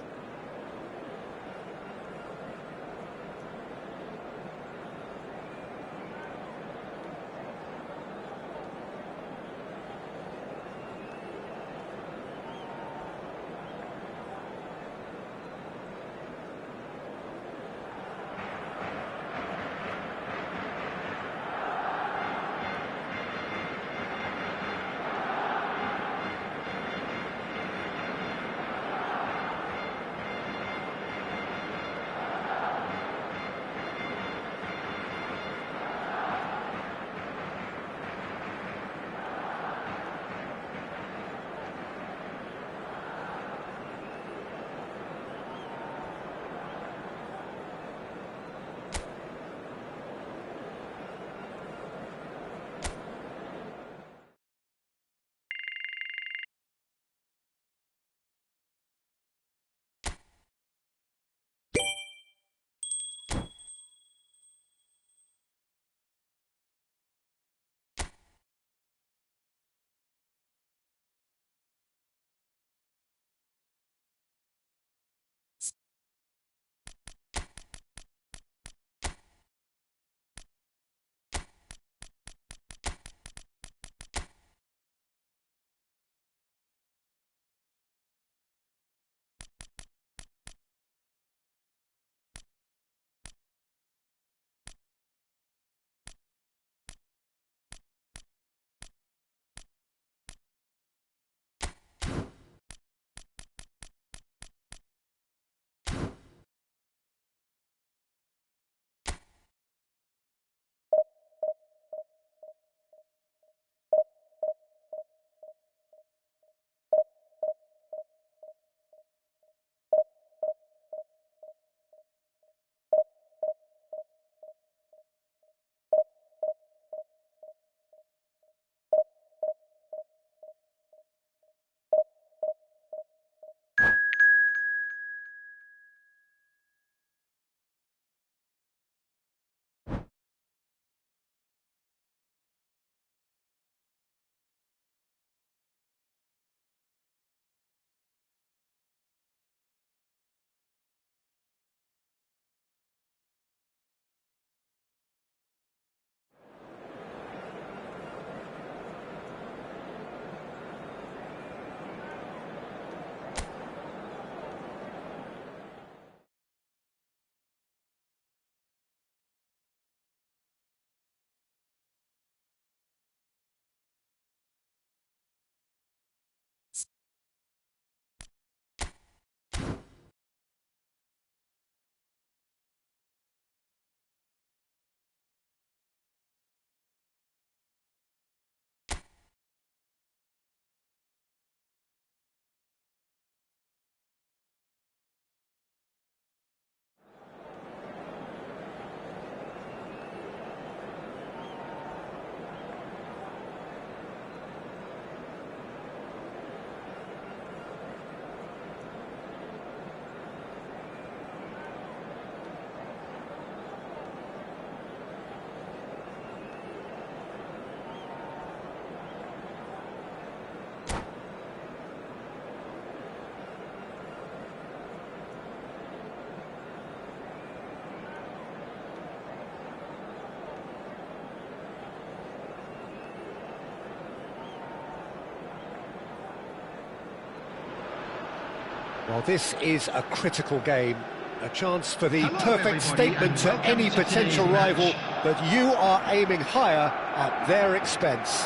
Well, this is a critical game, a chance for the Hello, perfect everybody, statement and to welcome any to potential today's rival match. that you are aiming higher at their expense.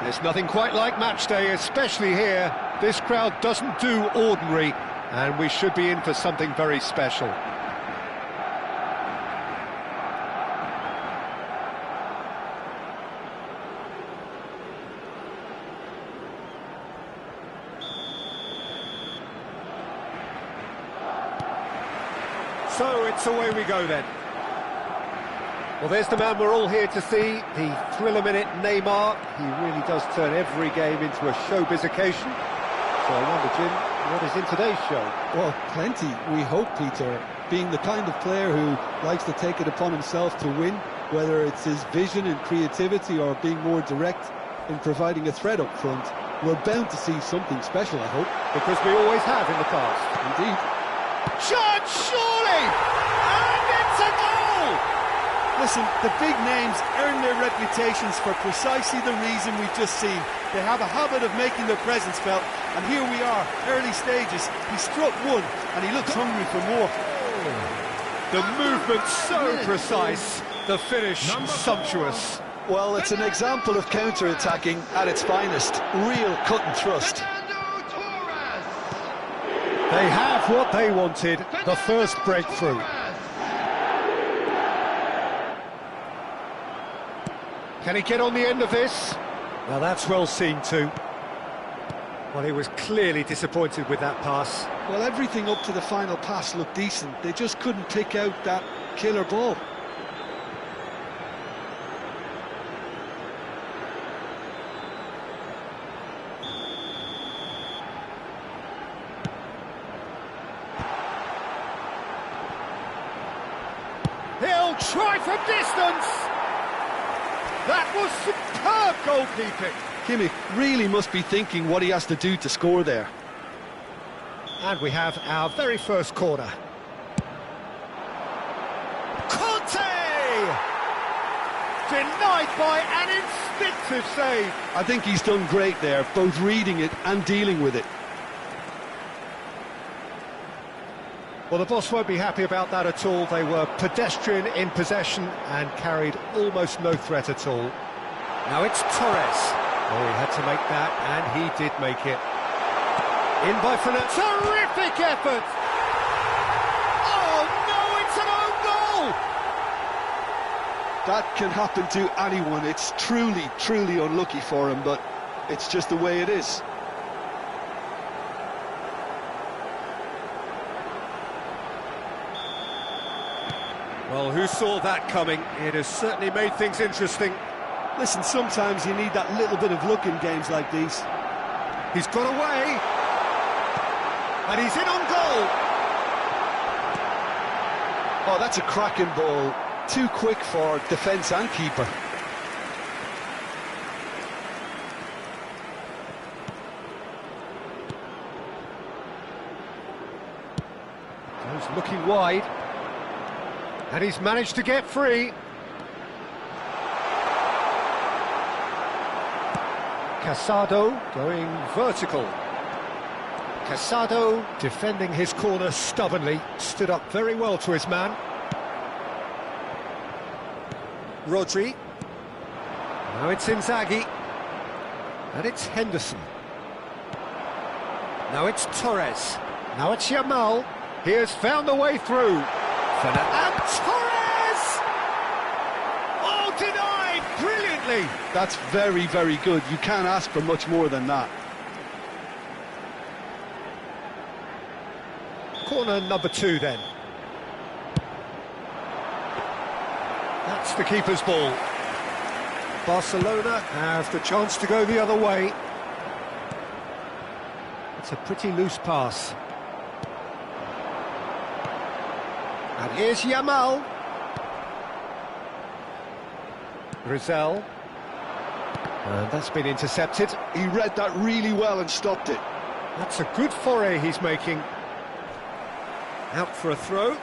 There's nothing quite like match day, especially here. This crowd doesn't do ordinary, and we should be in for something very special. So it's away we go then. Well, there's the man we're all here to see, the thriller-minute Neymar. He really does turn every game into a showbiz occasion. So I wonder, Jim, what is in today's show? Well, plenty, we hope, Peter. Being the kind of player who likes to take it upon himself to win, whether it's his vision and creativity or being more direct in providing a threat up front, we're bound to see something special, I hope. Because we always have in the past. Indeed. Shot, surely! And it's a goal! Listen, the big names earn their reputations for precisely the reason we've just seen. They have a habit of making their presence felt, and here we are, early stages. He struck one, and he looks hungry for more. The movement so precise, the finish sumptuous. Well, it's an example of counter-attacking at its finest. Real cut and thrust. They have what they wanted, the first breakthrough. Can he get on the end of this? Now that's well seen too. Well, he was clearly disappointed with that pass. Well, everything up to the final pass looked decent. They just couldn't pick out that killer ball. He'll try from distance! That was superb goalkeeping! Kimmich really must be thinking what he has to do to score there. And we have our very first corner. Conte! Denied by an instinctive save. I think he's done great there, both reading it and dealing with it. Well, the boss won't be happy about that at all. They were pedestrian in possession and carried almost no threat at all. Now it's Torres. Oh, he had to make that, and he did make it. In by Fernando. Terrific effort! Oh, no, it's an own goal! That can happen to anyone. It's truly, truly unlucky for him, but it's just the way it is. Well, who saw that coming? It has certainly made things interesting. Listen, sometimes you need that little bit of luck in games like these. He's got away. And he's in on goal. Oh, that's a cracking ball. Too quick for defence and keeper. Goes looking wide. And he's managed to get free. Casado going vertical. Casado defending his corner stubbornly, stood up very well to his man. Rodri. Now it's Inzaghi. And it's Henderson. Now it's Torres. Now it's Yamal. He has found the way through. And Torres! Oh, denied brilliantly! That's very, very good. You can't ask for much more than that. Corner number 2 then. That's the keeper's ball. Barcelona have the chance to go the other way. It's a pretty loose pass. And here's Yamal. Rizal. And that's been intercepted. He read that really well and stopped it. That's a good foray he's making. Out for a throw.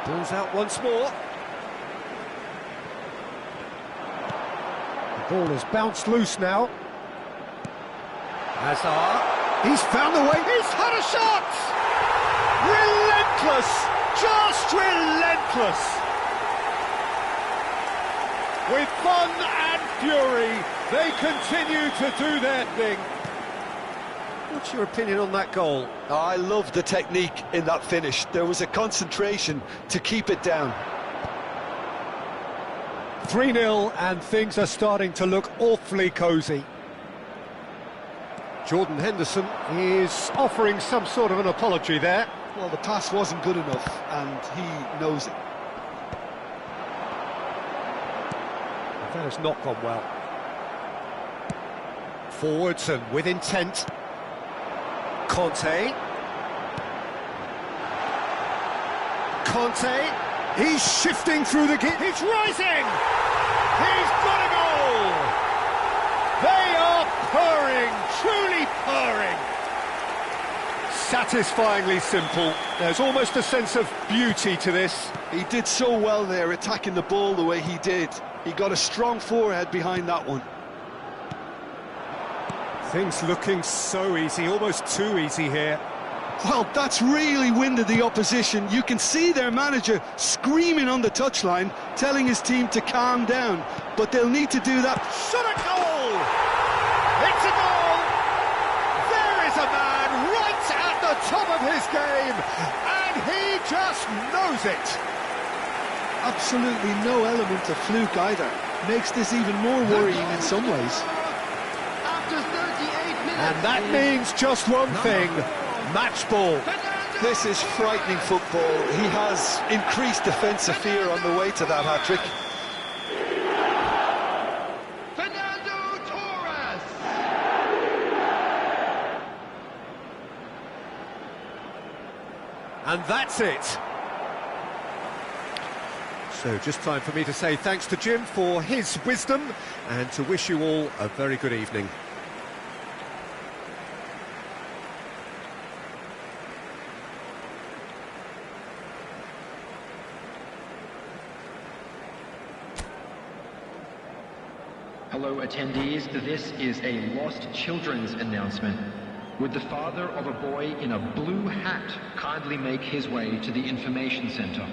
Pulls out once more. Ball has bounced loose now. Hazard, he's found the way, he's had a shot! Relentless, just relentless! With fun and fury, they continue to do their thing. What's your opinion on that goal? I love the technique in that finish. There was a concentration to keep it down. 3-0 and things are starting to look awfully cosy. Jordan Henderson is offering some sort of an apology there. Well, the pass wasn't good enough and he knows it. That has not gone well. Forwards and with intent. Conte. He's shifting through the gate. He's rising! He's got a goal! They are purring, truly purring. Satisfyingly simple. There's almost a sense of beauty to this. He did so well there, attacking the ball the way he did. He got a strong forehead behind that one. Things looking so easy, almost too easy here. Well, that's really winded the opposition. You can see their manager screaming on the touchline, telling his team to calm down. But they'll need to do that. Shot a goal! It's a goal! There is a man right at the top of his game, and he just knows it. Absolutely no element of fluke either. Makes this even more worrying in some ways. After 38 minutes. And that means just one thing. Match ball. This is frightening football. He has increased defensive fear on the way to that hat-trick. Fernando Torres. And that's it. So just time for me to say thanks to Jim for his wisdom and to wish you all a very good evening. Hello attendees, this is a lost children's announcement. Would the father of a boy in a blue hat kindly make his way to the information center?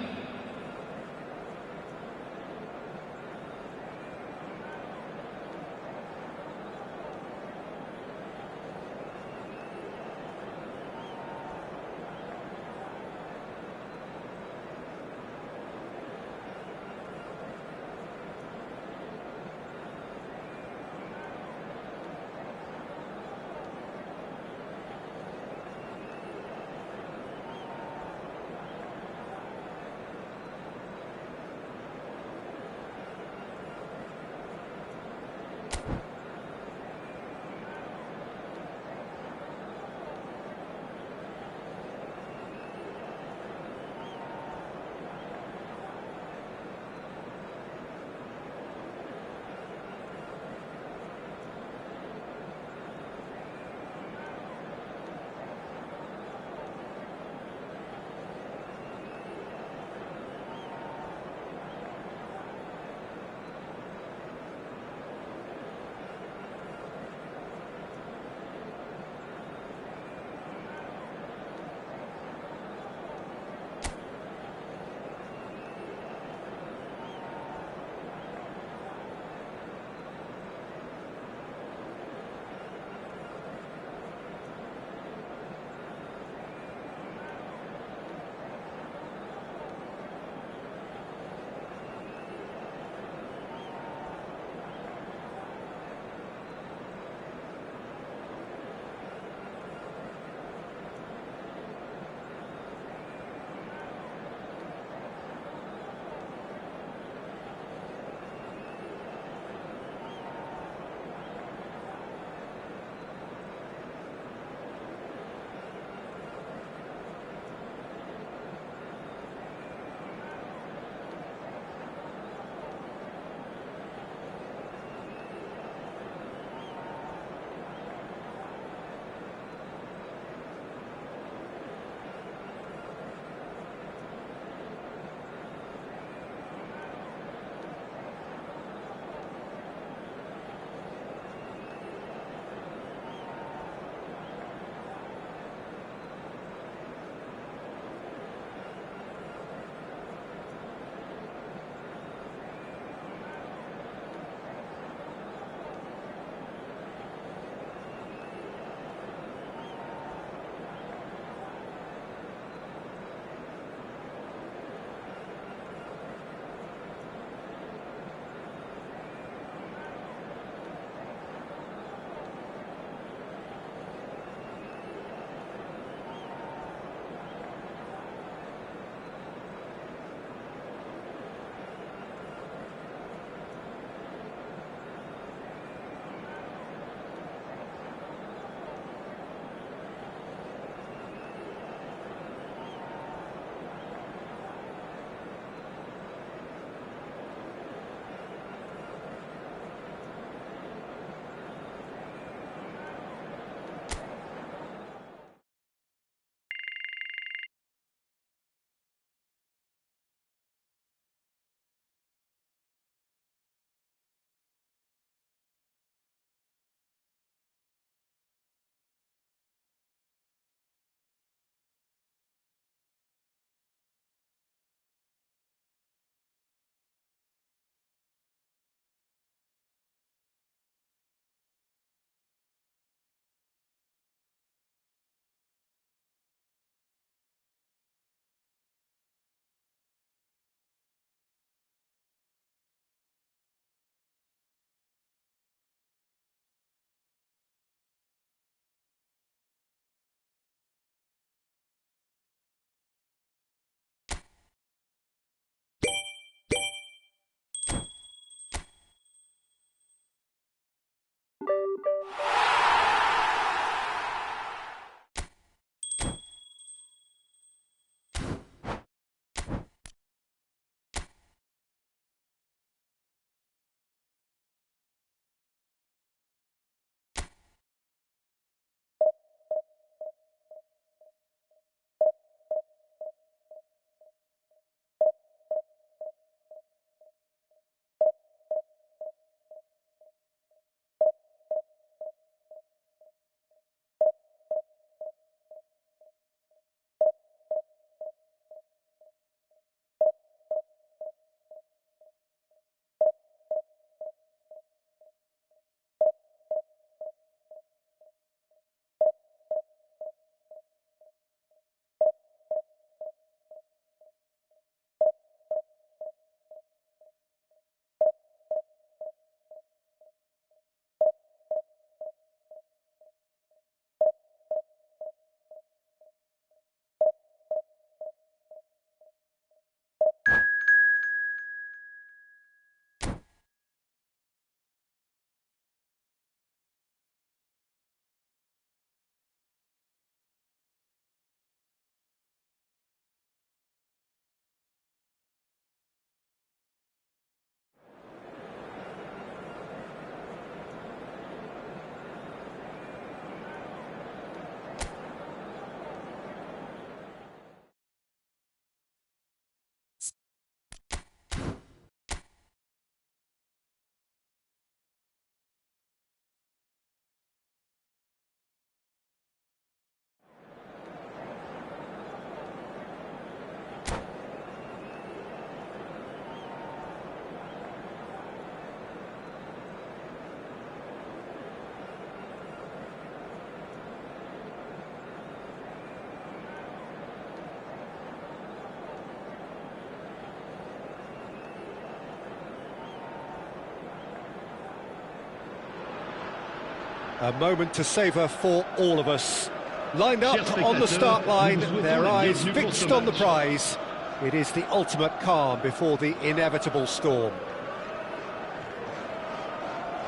A moment to savour for all of us. Lined up on the start line, their eyes fixed on the prize. It is the ultimate calm before the inevitable storm.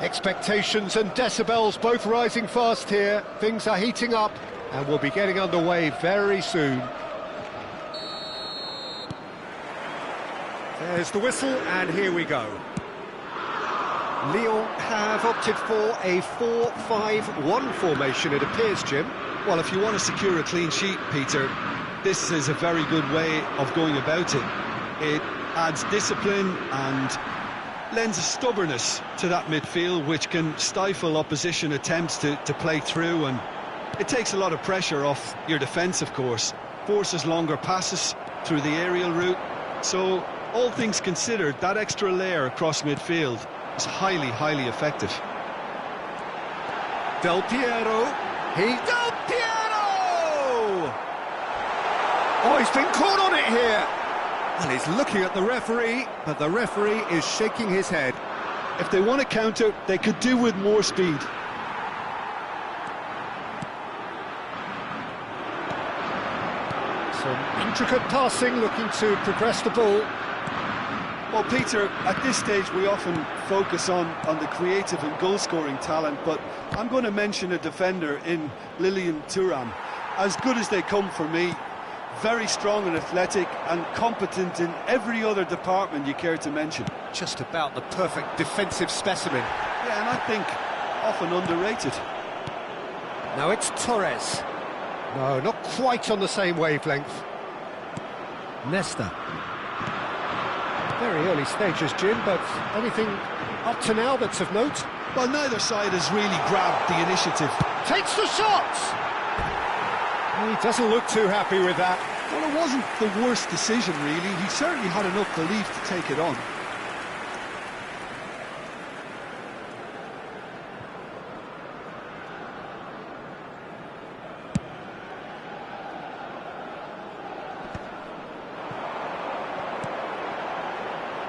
Expectations and decibels both rising fast here. Things are heating up and we'll be getting underway very soon. There's the whistle and here we go. Lyon have opted for a 4-5-1 formation, it appears, Jim. Well, if you want to secure a clean sheet, Peter, this is a very good way of going about it. It adds discipline and lends a stubbornness to that midfield, which can stifle opposition attempts to play through, and it takes a lot of pressure off your defence, of course. Forces longer passes through the aerial route. So, all things considered, that extra layer across midfield is highly, highly effective. Del Piero. Del Piero! Oh, he's been caught on it here. Well, he's looking at the referee, but the referee is shaking his head. If they want to counter, they could do with more speed. Some intricate passing, looking to progress the ball. Well, Peter, at this stage we often focus on the creative and goal-scoring talent, but I'm going to mention a defender in Lilian Thuram. As good as they come for me, very strong and athletic and competent in every other department you care to mention. Just about the perfect defensive specimen. Yeah, and I think often underrated. Now it's Torres. No, not quite on the same wavelength. Nesta. Very early stages, Jim, but anything up to now that's of note? Well, neither side has really grabbed the initiative. Takes the shot! He doesn't look too happy with that. Well, it wasn't the worst decision, really. He certainly had enough belief to take it on.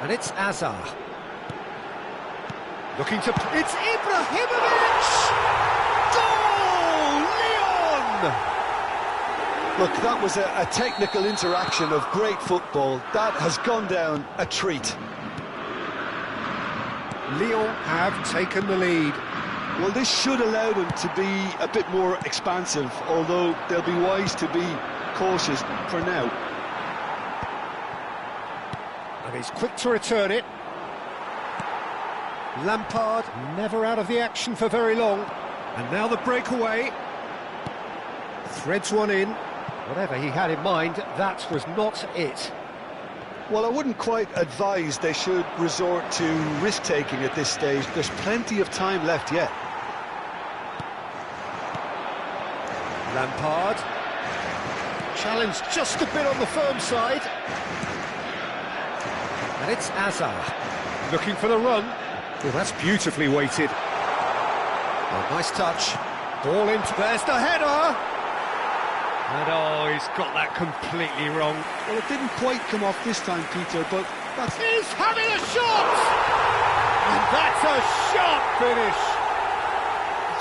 And it's Azar. Looking to... It's Ibrahimovic! Goal! Lyon! Look, that was a technical interaction of great football. That has gone down a treat. Lyon have taken the lead. Well, this should allow them to be a bit more expansive, although they'll be wise to be cautious for now. And he's quick to return it. Lampard never out of the action for very long. And now the breakaway. Threads one in. Whatever he had in mind, that was not it. Well, I wouldn't quite advise they should resort to risk-taking at this stage. There's plenty of time left yet. Lampard. Challenged just a bit on the firm side. And it's Azar. Looking for the run. Well, that's beautifully weighted. Oh, nice touch. Ball into... There's the header! And oh, he's got that completely wrong. Well, it didn't quite come off this time, Peter, but that's... He's having a shot! And that's a sharp finish!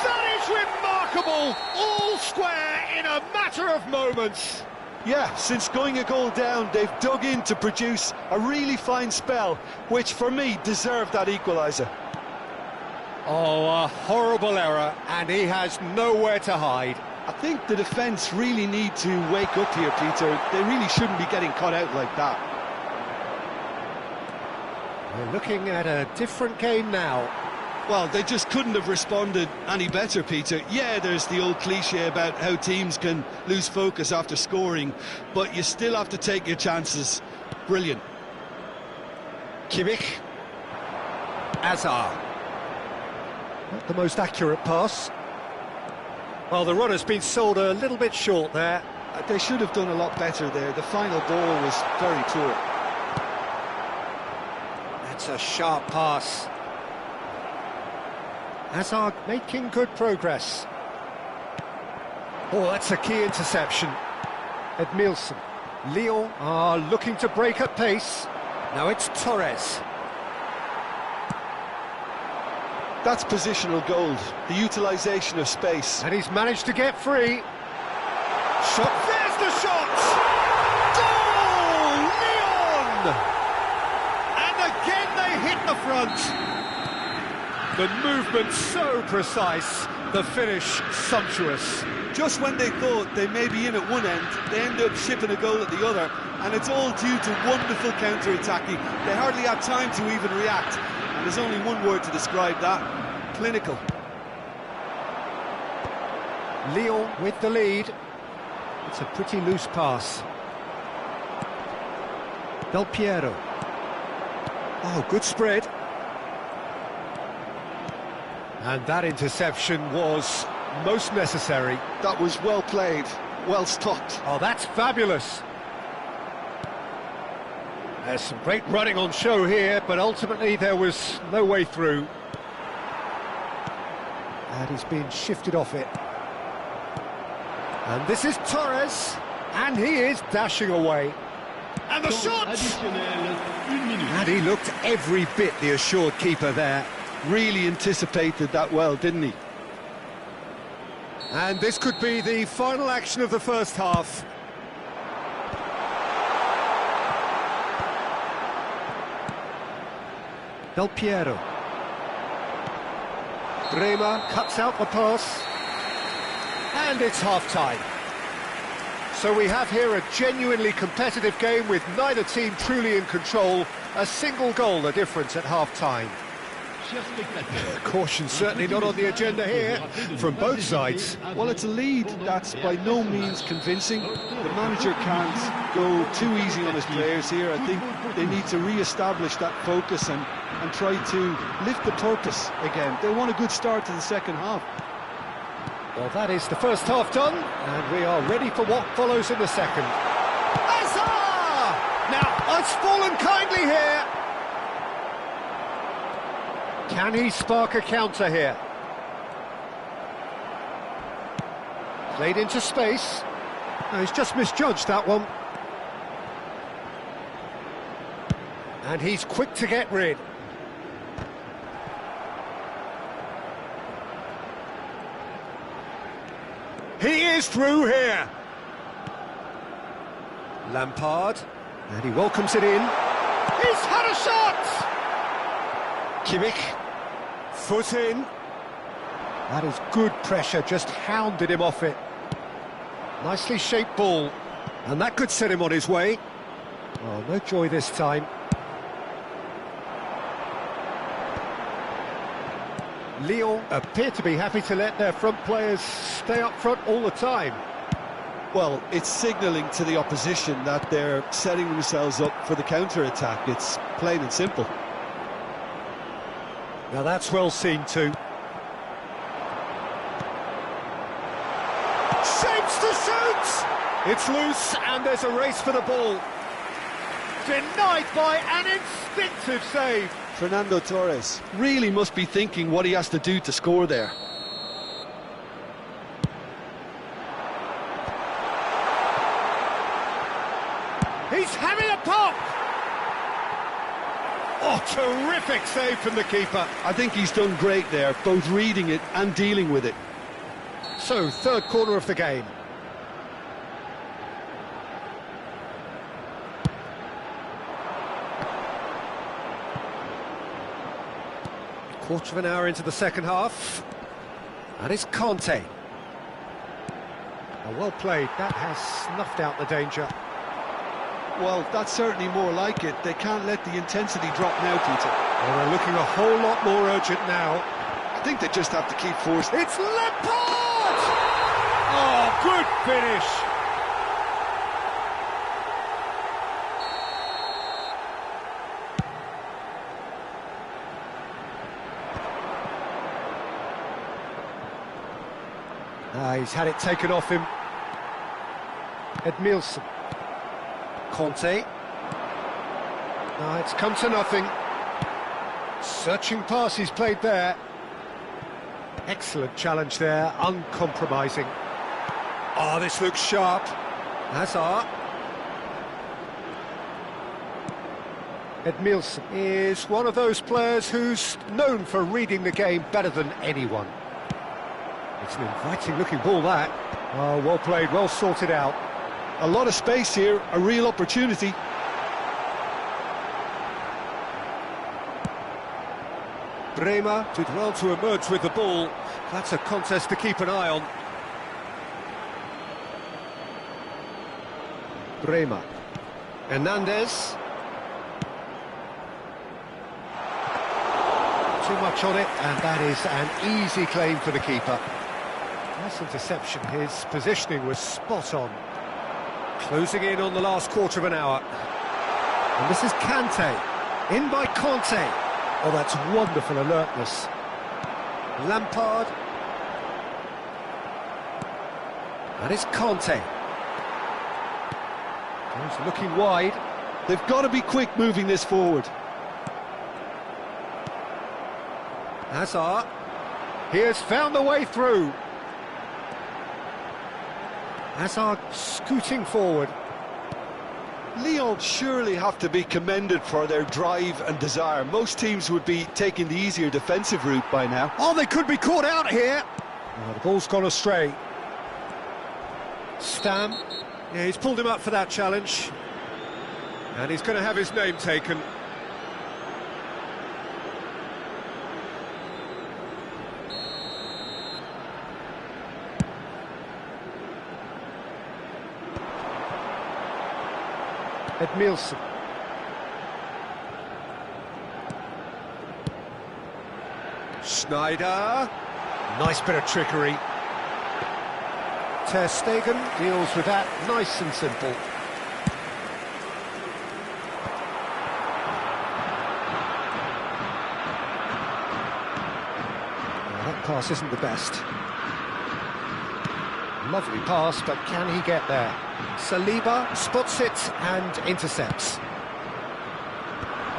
That is remarkable! All square in a matter of moments! Yeah, since going a goal down, they've dug in to produce a really fine spell, which for me deserved that equaliser. Oh, a horrible error, and he has nowhere to hide. I think the defence really need to wake up here, Peter. They really shouldn't be getting caught out like that. We're looking at a different game now. Well, they just couldn't have responded any better, Peter. Yeah, there's the old cliche about how teams can lose focus after scoring, but you still have to take your chances. Brilliant. Kimmich. Azar. Not the most accurate pass. Well, the runner's been sold a little bit short there. They should have done a lot better there. The final ball was very poor. That's a sharp pass. Hazard making good progress. Oh, that's a key interception. Edmilson. Lyon are looking to break at pace. Now it's Torres. That's positional gold, the utilisation of space. And he's managed to get free. Shot, there's the shot! Goal! Lyon! And again they hit the front. The movement so precise, the finish sumptuous. Just when they thought they may be in at one end, they end up shipping a goal at the other, and it's all due to wonderful counter-attacking. They hardly had time to even react, and there's only one word to describe that: clinical. Lyon with the lead. It's a pretty loose pass. Del Piero. Oh, good spread. And that interception was most necessary. That was well played, well stopped. Oh, that's fabulous. There's some great running on show here, but ultimately there was no way through. And he's been shifted off it. And this is Torres, and he is dashing away. And the shot! And he looked every bit the assured keeper there. Really anticipated that well, didn't he? And this could be the final action of the first half. Del Piero. Bremer cuts out the pass. And it's half-time. So we have here a genuinely competitive game with neither team truly in control. A single goal the difference at half-time. Caution certainly not on the agenda here from both sides. Well, it's a lead that's by no means convincing. The manager can't go too easy on his players here. I think they need to re-establish that focus and try to lift the purpose again. They want a good start to the second half. Well, that is the first half done, and we are ready for what follows in the second. Azar! Now, it's fallen kindly here. Can he spark a counter here? Played into space. No, he's just misjudged that one. And he's quick to get rid. He is through here. Lampard. And he welcomes it in. He's had a shot! Kimmich. Foot in. That is good pressure, just hounded him off it. Nicely shaped ball, and that could set him on his way. Oh, no joy this time. Lyon appear to be happy to let their front players stay up front all the time. Well, it's signalling to the opposition that they're setting themselves up for the counter-attack. It's plain and simple. Now that's well seen too. Shapes to shoot! It's loose and there's a race for the ball. Denied by an instinctive save. Fernando Torres really must be thinking what he has to do to score there. He's having a pop! Oh, terrific save from the keeper. I think he's done great there, both reading it and dealing with it. So, third corner of the game. Quarter of an hour into the second half. That is Conte. Oh, well played. That has snuffed out the danger. Well, that's certainly more like it. They can't let the intensity drop now, Peter. Well, they're looking a whole lot more urgent now. I think they just have to keep forcing. It's Lampard! Oh, good finish. He's had it taken off him. Edmilson. Conte. It's come to nothing. Searching pass he's played there. Excellent challenge there, uncompromising. Oh, this looks sharp. Hazard. Edmilson is one of those players who's known for reading the game better than anyone. It's an inviting-looking ball, that. Oh, well played, well sorted out. A lot of space here, a real opportunity. Bremer did well to emerge with the ball. That's a contest to keep an eye on. Bremer. Hernandez. Too much on it, and that is an easy claim for the keeper. Nice interception, his positioning was spot on. Closing in on the last quarter of an hour. And this is Kante, in by Conte. Oh, that's wonderful alertness. Lampard. That is Conte. He's looking wide. They've got to be quick moving this forward. Hazard. He has found the way through. Hazard scooting forward. Lyon surely have to be commended for their drive and desire. Most teams would be taking the easier defensive route by now. Oh, they could be caught out here. Oh, the ball's gone astray. Stam. Yeah, he's pulled him up for that challenge. And he's going to have his name taken. Edmilson. Schneider. Nice bit of trickery. Ter Stegen deals with that nice and simple. Well, that pass isn't the best. Lovely pass, but can he get there? Saliba spots it and intercepts.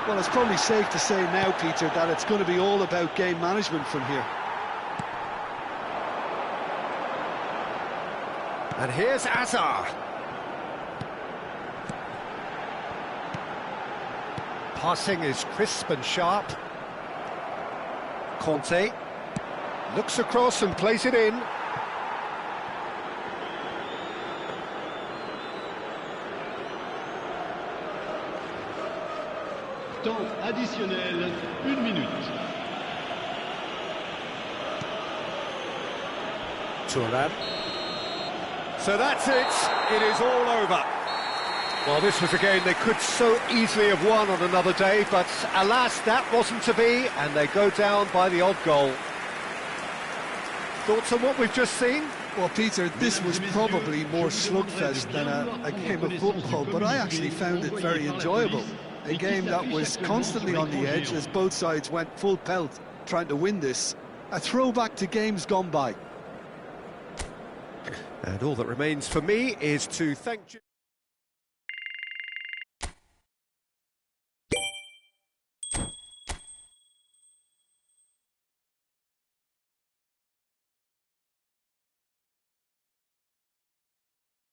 Well, it's probably safe to say now, Peter, that it's going to be all about game management from here. And here's Hazard. Passing is crisp and sharp. Conte looks across and plays it in. Temps additionnel, 1 minute. Turan. So that's it. It is all over. Well, this was a game they could so easily have won on another day, but alas, that wasn't to be, and they go down by the odd goal. Thoughts on what we've just seen? Well, Peter, this was probably more slugfest than a game of football, but I actually found it very enjoyable. A game that was constantly on the edge as both sides went full pelt trying to win this. A throwback to games gone by. And all that remains for me is to thank you.